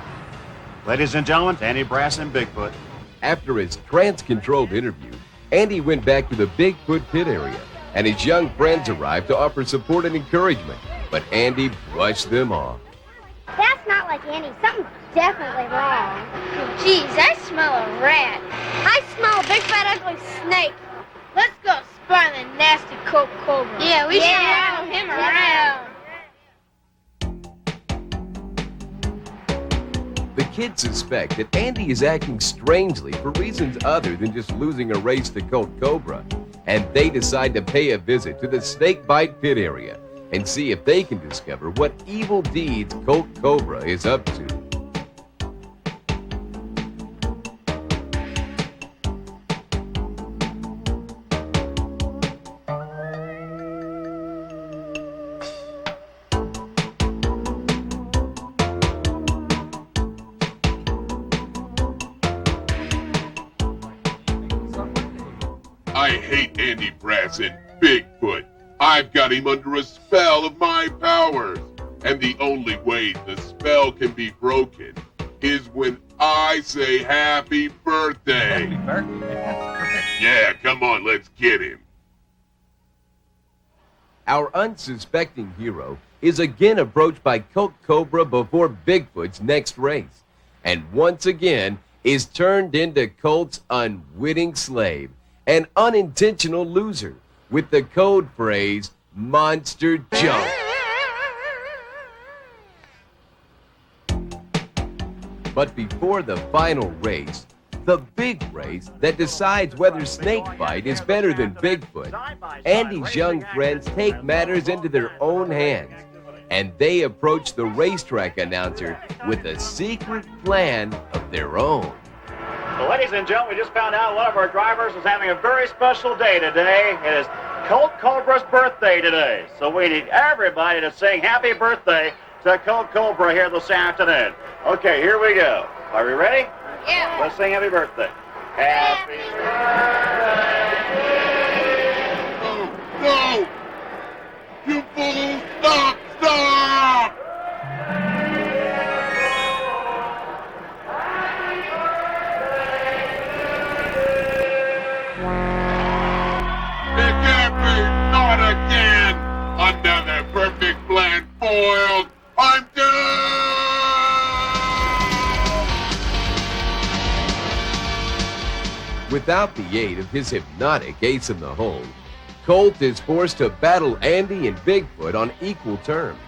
S19: Ladies and gentlemen, Andy Brass and Bigfoot.
S3: After his trance-controlled interview, Andy went back to the Bigfoot pit area, and his young friends arrived to offer support and encouragement, but Andy brushed them off.
S12: That's not like Andy. Something's definitely wrong. Geez, I smell a rat. I smell a big fat ugly snake. Let's go spy the nasty Coke Cobra. Yeah, we should follow him around.
S3: The kids suspect that Andy is acting strangely for reasons other than just losing a race to Colt Cobra, and they decide to pay a visit to the snakebite pit area and see if they can discover what evil deeds Colt Cobra is up to.
S16: I hate Andy Brass and Bigfoot. I've got him under a spell of my powers. And the only way the spell can be broken is when I say happy birthday.
S2: Happy birthday? That's correct.
S16: Yeah, come on, let's get him.
S3: Our unsuspecting hero is again approached by Colt Cobra before Bigfoot's next race, and once again is turned into Colt's unwitting slave, an unintentional loser, with the code phrase, Monster Jump. But before the final race, the big race that decides whether Snakebite is better than Bigfoot, Andy's young friends take matters into their own hands, and they approach the racetrack announcer with a secret plan of their own.
S19: Well, ladies and gentlemen, we just found out one of our drivers is having a very special day today. It is Colt Cobra's birthday today. So we need everybody to sing happy birthday to Colt Cobra here this afternoon. Okay, here we go. Are we ready?
S12: Yeah.
S19: Let's sing happy birthday. Happy birthday.
S16: No! You fools! Stop! Stop! It can't be! Not again! Another perfect plan foiled! I'm done!
S3: Without the aid of his hypnotic ace in the hole, Colt is forced to battle Andy and Bigfoot on equal terms.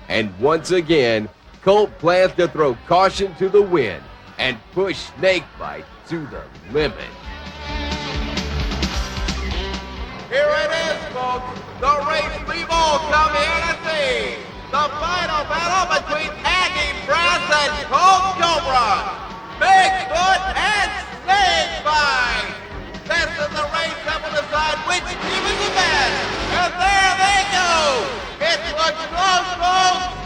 S3: And once again, Colt plans to throw caution to the wind and push Snakebite to the limit.
S15: Here it is, folks. The race we've all come here to see. The final battle between Andy Brass and Colt Cobra. Bigfoot and Snakebite. This is the race that will decide which team is the best. And there they go. It looks close, folks.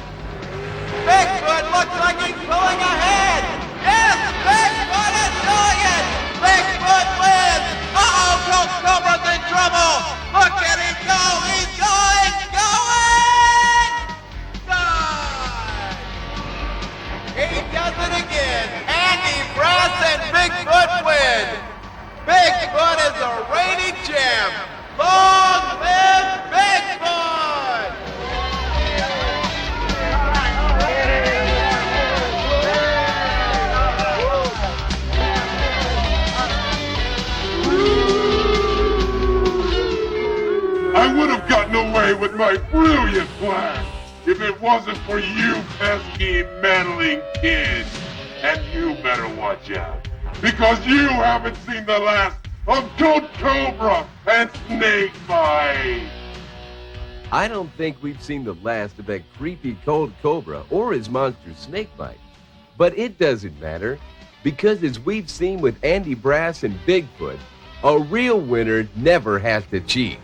S15: Bigfoot looks like he's pulling ahead. Yes, Bigfoot is doing it. Bigfoot wins. Uh-oh, Colt Cobra's in trouble. Look at him go. He's going. God. He does it again. Andy Brass and Bigfoot win. Bigfoot is a reigning champ. Long live Bigfoot!
S16: I would have gotten away with my brilliant plan if it wasn't for you pesky, meddling kids. And you better watch out, because you haven't seen the last of Colt Cobra and Snakebite.
S3: I don't think we've seen the last of that creepy cold cobra or his monster snake bite. But it doesn't matter, because as we've seen with Andy Brass and Bigfoot, a real winner never has to cheat.